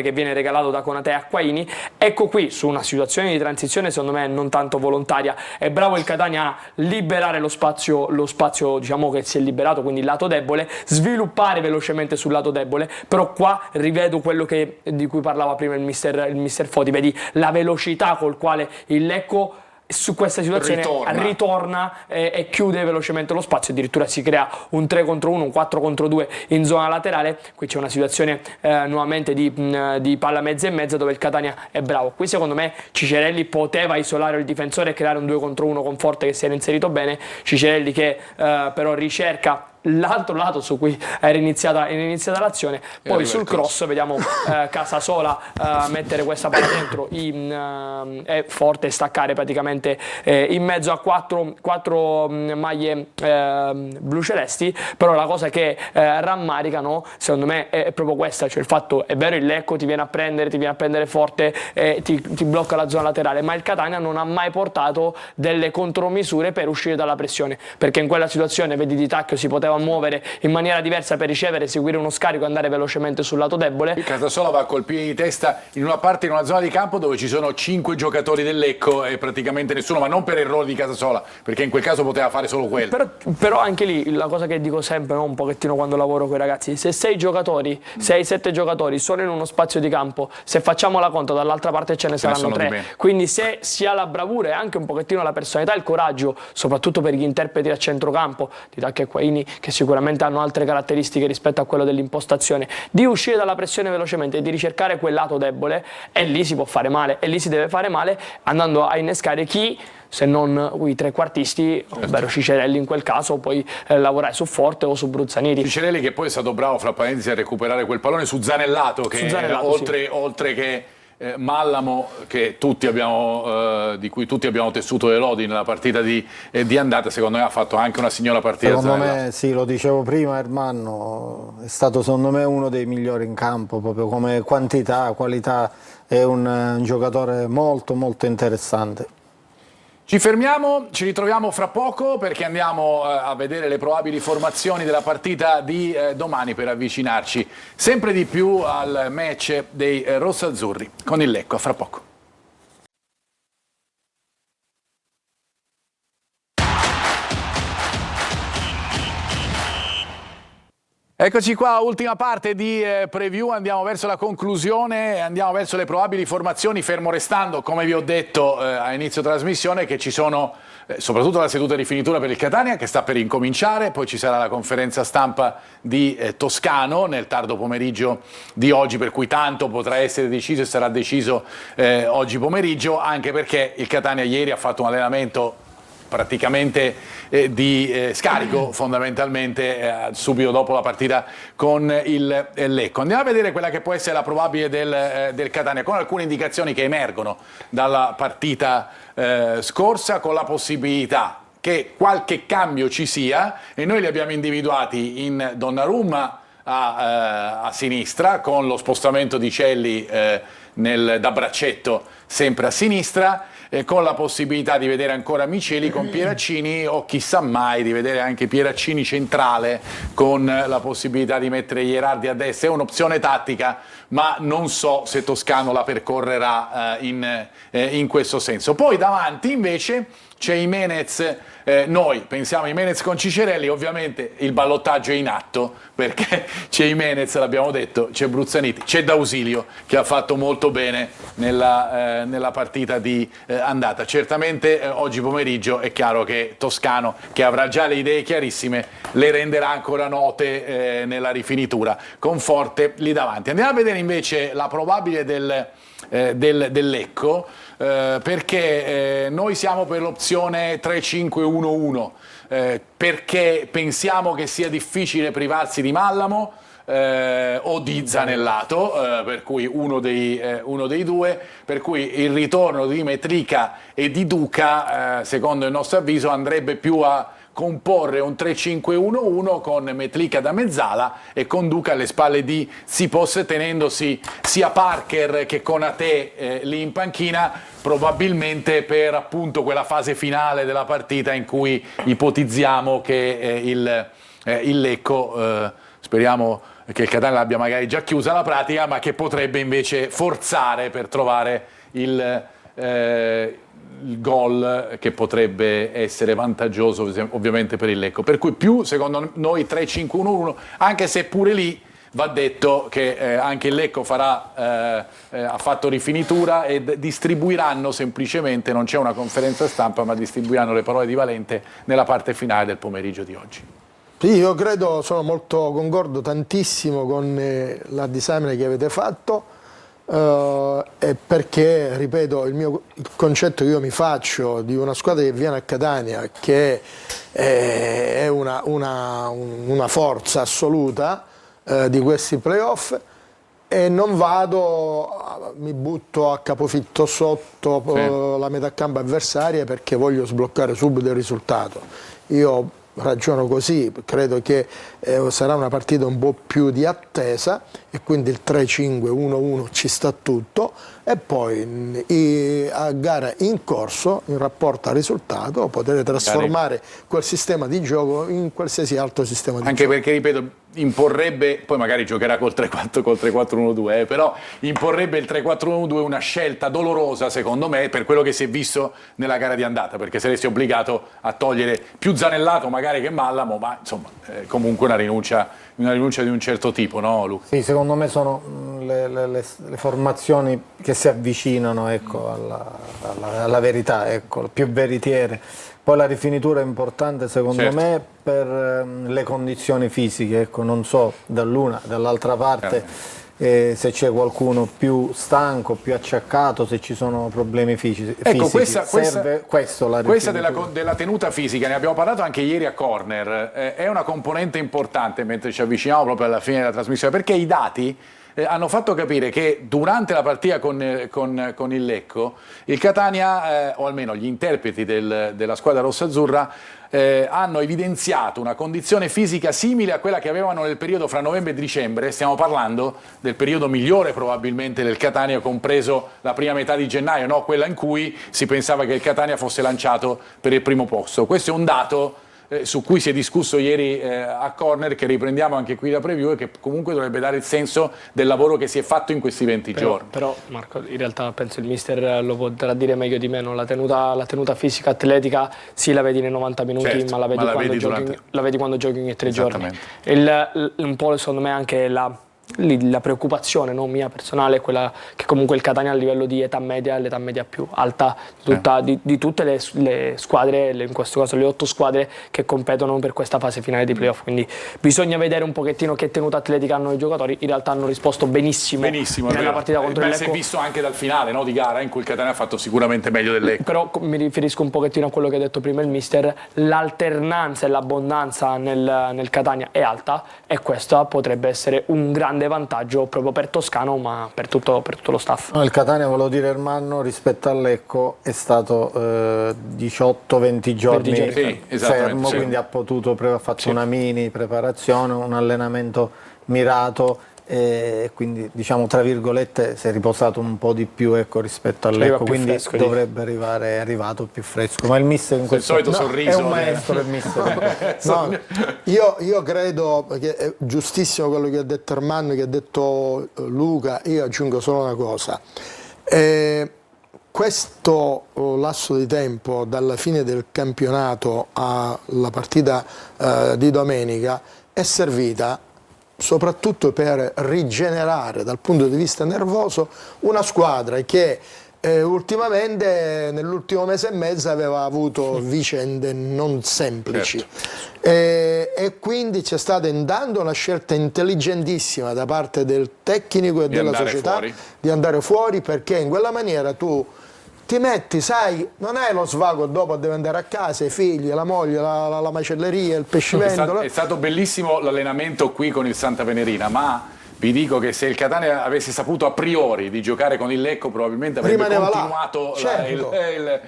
che viene regalato da Konate e Acquaini. Ecco qui, su una situazione di transizione secondo me non tanto volontaria, è bravo il Catania a liberare lo spazio diciamo che si è liberato, quindi il lato debole, sviluppare velocemente sul lato debole, però qua rivedo quello di cui parlava prima il mister Foti, vedi la velocità col quale il Lecco su questa situazione ritorna e chiude velocemente lo spazio, addirittura si crea un 3 contro 1, un 4 contro 2 in zona laterale. Qui c'è una situazione nuovamente di palla mezza e mezza dove il Catania è bravo. Qui secondo me Cicerelli poteva isolare il difensore e creare un 2 contro 1 con Forte che si era inserito bene, Cicerelli che però ricerca l'altro lato su cui era iniziata l'azione, poi sul cross vediamo Casasola mettere questa palla dentro e Forte staccare praticamente in mezzo a quattro maglie blu-celesti. Però la cosa che rammarica, no, secondo me è proprio questa, cioè il fatto, è vero, il Lecco ti viene a prendere Forte e ti blocca la zona laterale, ma il Catania non ha mai portato delle contromisure per uscire dalla pressione, perché in quella situazione vedi Di Tacchio si poteva muovere in maniera diversa per ricevere, seguire uno scarico e andare velocemente sul lato debole. Casasola va a colpire di testa in una zona di campo dove ci sono 5 giocatori del Lecco e praticamente nessuno, ma non per errore di Casasola, perché in quel caso poteva fare solo quello. Però anche lì la cosa che dico sempre, no, un pochettino quando lavoro con i ragazzi, se 6-7 giocatori sono in uno spazio di campo, se facciamo la conta dall'altra parte ce ne saranno 3, quindi se si ha la bravura e anche un pochettino la personalità e il coraggio, soprattutto per gli interpreti a centrocampo, Di Tacchio e Quaini, che sicuramente hanno altre caratteristiche rispetto a quello dell'impostazione, di uscire dalla pressione velocemente e di ricercare quel lato debole, e lì si può fare male, e lì si deve fare male andando a innescare chi, se non i trequartisti, ovvero Cicerelli in quel caso, poi lavorare su Forte o su Bruzzaniti. Cicerelli che poi è stato bravo, fra parentesi, a recuperare quel pallone su Zanellato, che oltre che Mallamo, che di cui tutti abbiamo tessuto le lodi nella partita di andata, secondo me ha fatto anche una signora partita. Secondo me, sì, lo dicevo prima, Ermanno è stato secondo me uno dei migliori in campo, proprio come quantità, qualità, è un giocatore molto molto interessante. Ci fermiamo, ci ritroviamo fra poco perché andiamo a vedere le probabili formazioni della partita di domani per avvicinarci sempre di più al match dei rossazzurri con il Lecco. A fra poco. Eccoci qua, ultima parte di preview, andiamo verso la conclusione, andiamo verso le probabili formazioni, fermo restando, come vi ho detto a inizio trasmissione, che ci sono soprattutto la seduta di finitura per il Catania che sta per incominciare, poi ci sarà la conferenza stampa di Toscano nel tardo pomeriggio di oggi, per cui tanto potrà essere deciso e sarà deciso oggi pomeriggio, anche perché il Catania ieri ha fatto un allenamento praticamente di scarico fondamentalmente subito dopo la partita con il Lecco. Andiamo a vedere quella che può essere la probabile del Catania, con alcune indicazioni che emergono dalla partita scorsa, con la possibilità che qualche cambio ci sia, e noi li abbiamo individuati in Donnarumma a sinistra, con lo spostamento di Celli da braccetto sempre a sinistra, con la possibilità di vedere ancora Miceli con Pieraccini, o chissà mai di vedere anche Pieraccini centrale, con la possibilità di mettere Gherardi a destra. È un'opzione tattica, ma non so se Toscano la percorrerà in questo senso. Poi davanti invece c'è Jimenez, noi pensiamo a Jimenez con Cicerelli, ovviamente il ballottaggio è in atto, perché c'è Jimenez, l'abbiamo detto, c'è Bruzzaniti, c'è D'Ausilio che ha fatto molto bene nella partita di andata. Certamente oggi pomeriggio è chiaro che Toscano, che avrà già le idee chiarissime, le renderà ancora note nella rifinitura, con Forte lì davanti. Andiamo a vedere invece la probabile del Lecco, perché noi siamo per l'opzione 3-5-1-1, perché pensiamo che sia difficile privarsi di Mallamo o di Zanellato, per cui uno dei due, per cui il ritorno di Metrica e di Duca, secondo il nostro avviso, andrebbe più a comporre un 3-5-1-1 con Metlica da mezzala e con Duca alle spalle di Sipos, tenendosi sia Parker che Konate lì in panchina, probabilmente per appunto quella fase finale della partita in cui ipotizziamo che il Lecco, speriamo che il Catania l'abbia magari già chiusa la pratica, ma che potrebbe invece forzare per trovare il gol che potrebbe essere vantaggioso ovviamente per il Lecco. Per cui più, secondo noi, 3-5-1-1, anche se pure lì va detto che anche il Lecco ha fatto rifinitura e distribuiranno semplicemente, non c'è una conferenza stampa, ma distribuiranno le parole di Valente nella parte finale del pomeriggio di oggi. Sì, io credo, concordo tantissimo con la disamina che avete fatto, perché, ripeto, il concetto che io mi faccio di una squadra che viene a Catania, che è una forza assoluta di questi playoff, e non mi butto a capofitto sotto la metà campo avversaria perché voglio sbloccare subito il risultato. Io ragiono così, credo che sarà una partita un po' più di attesa, e quindi il 3-5-1-1 ci sta tutto, e poi a gara in corso, in rapporto al risultato, potete trasformare quel sistema di gioco in qualsiasi altro sistema di gioco. Anche perché, ripeto, imporrebbe, poi magari giocherà col 3-4-1-2, però imporrebbe il 3-4-1-2 una scelta dolorosa, secondo me, per quello che si è visto nella gara di andata, perché saresti obbligato a togliere più Zanellato magari che Mallamo, ma insomma comunque una rinuncia di un certo tipo, no Luca? Sì, secondo me sono le formazioni che si avvicinano, ecco, alla verità, ecco, più veritiere. Poi la rifinitura è importante, secondo me, per le condizioni fisiche, ecco, non so dall'una, dall'altra parte se c'è qualcuno più stanco, più acciaccato, se ci sono problemi fisici. Ecco, serve questo, la questa della tenuta fisica, ne abbiamo parlato anche ieri a Corner, è una componente importante mentre ci avviciniamo proprio alla fine della trasmissione, perché i dati hanno fatto capire che durante la partita con il Lecco, il Catania, o almeno gli interpreti della squadra rossa-azzurra, hanno evidenziato una condizione fisica simile a quella che avevano nel periodo fra novembre e dicembre. Stiamo parlando del periodo migliore probabilmente del Catania, compreso la prima metà di gennaio, no? Quella in cui si pensava che il Catania fosse lanciato per il primo posto. Questo è un dato su cui si è discusso ieri a Corner, che riprendiamo anche qui da preview, e che comunque dovrebbe dare il senso del lavoro che si è fatto in questi 20 giorni. Però Marco, in realtà penso il mister lo potrà dire meglio di me, no? La tenuta fisica atletica sì, la vedi nei 90 minuti, certo, ma la vedi quando giochi ogni 3 giorni. Un po' secondo me anche la preoccupazione, no, mia personale, è quella che comunque il Catania a livello di età media è l'età media più alta di tutte le squadre, in questo caso le 8 squadre che competono per questa fase finale di playoff, quindi bisogna vedere un pochettino che tenuta atletica hanno i giocatori. In realtà hanno risposto benissimo nella partita contro il Lecco. Si è visto anche dal finale, no, di gara, in cui il Catania ha fatto sicuramente meglio del Lecco. Però mi riferisco un pochettino a quello che ha detto prima il mister, l'alternanza e l'abbondanza nel Catania è alta, e questo potrebbe essere un grande grande vantaggio proprio per Toscano, ma per tutto lo staff. No, il Catania, volevo dire Ermanno, rispetto al Lecco è stato 18-20 giorni sì, fermo, sì. quindi ha fatto una mini preparazione, un allenamento mirato, e quindi diciamo tra virgolette si è riposato un po' di più, ecco, rispetto al Lecco, quindi fresco, dovrebbe arrivare, è arrivato più fresco, ma il mister in questo solito sorriso è un maestro il mister. No, io credo che è giustissimo quello che ha detto Ermanno, che ha detto Luca. Io aggiungo solo una cosa: questo lasso di tempo dalla fine del campionato alla partita di domenica è servita soprattutto per rigenerare dal punto di vista nervoso una squadra che ultimamente, nell'ultimo mese e mezzo, aveva avuto vicende non semplici. E quindi c'è stata intanto una scelta intelligentissima da parte del tecnico e della società di andare fuori, perché in quella maniera tu ti metti, sai, non hai lo svago dopo, devi andare a casa, i figli, la moglie, la macelleria, il pescivendolo. È stato bellissimo l'allenamento qui con il Santa Venerina, ma vi dico che se il Catania avesse saputo a priori di giocare con il Lecco, probabilmente avrebbe continuato il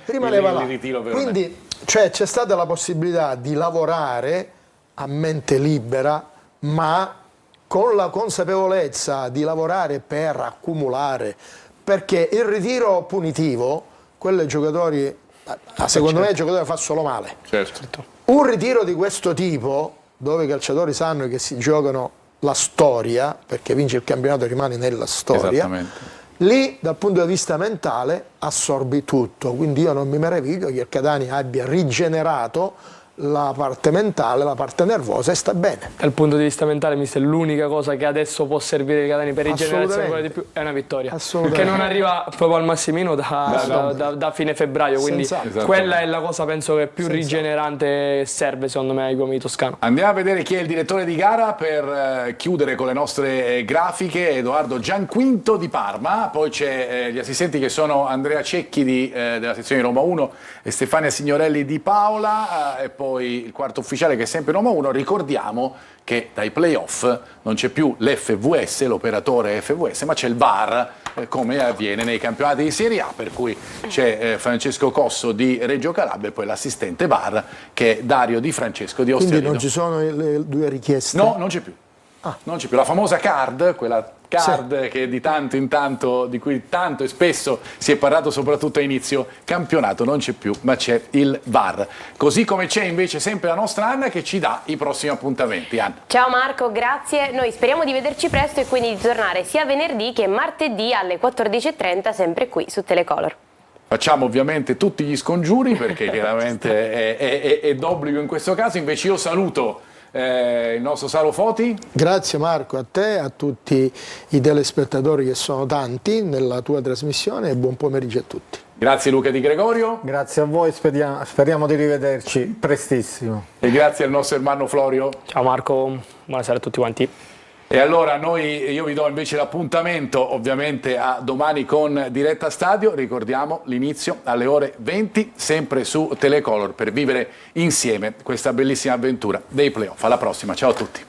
ritiro per Quindi c'è stata la possibilità di lavorare a mente libera, ma con la consapevolezza di lavorare per accumulare, perché il ritiro punitivo, quello ai giocatori, secondo me, il giocatore fa solo male. Certo. Un ritiro di questo tipo, dove i calciatori sanno che si giocano la storia, perché vince il campionato e rimane nella storia, lì dal punto di vista mentale assorbi tutto. Quindi io non mi meraviglio che il Catania abbia rigenerato la parte mentale, la parte nervosa, e sta bene. Dal punto di vista mentale, mister, l'unica cosa che adesso può servire ai Catania per rigenerazione ancora di più è una vittoria, che non arriva proprio al Massimino da fine febbraio, quindi quella è la cosa, penso, che più rigenerante serve, secondo me, ai uomini toscano. Andiamo a vedere chi è il direttore di gara per chiudere con le nostre grafiche. Edoardo Gianquinto di Parma, poi c'è gli assistenti che sono Andrea Cecchi della sezione Roma 1 e Stefania Signorelli di Paola, e poi il quarto ufficiale che è sempre Roma 1. Ricordiamo che dai playoff non c'è più l'FVS, l'operatore FVS, ma c'è il VAR, come avviene nei campionati di Serie A, per cui c'è Francesco Cosso di Reggio Calabria e poi l'assistente VAR che è Dario Di Francesco di Ostia. Quindi non ci sono le due richieste? No, non c'è più. Non c'è più la famosa card, quella che di tanto in tanto, di cui tanto e spesso si è parlato soprattutto a inizio campionato, non c'è più, ma c'è il VAR. Così come c'è invece sempre la nostra Anna che ci dà i prossimi appuntamenti. Anna. Ciao Marco, grazie. Noi speriamo di vederci presto e quindi di tornare sia venerdì che martedì alle 14:30 sempre qui su Telecolor. Facciamo ovviamente tutti gli scongiuri perché chiaramente è d'obbligo in questo caso. Invece io saluto il nostro Salo Foti. Grazie Marco, a te, a tutti i telespettatori che sono tanti nella tua trasmissione, e buon pomeriggio a tutti. Grazie Luca Di Gregorio. Grazie a voi, speriamo di rivederci prestissimo. E grazie al nostro Ermanno Florio. Ciao Marco, buonasera a tutti quanti. E allora io vi do invece l'appuntamento ovviamente a domani con Diretta Stadio. Ricordiamo l'inizio alle ore 20 sempre su Telecolor per vivere insieme questa bellissima avventura dei playoff. Alla prossima, ciao a tutti.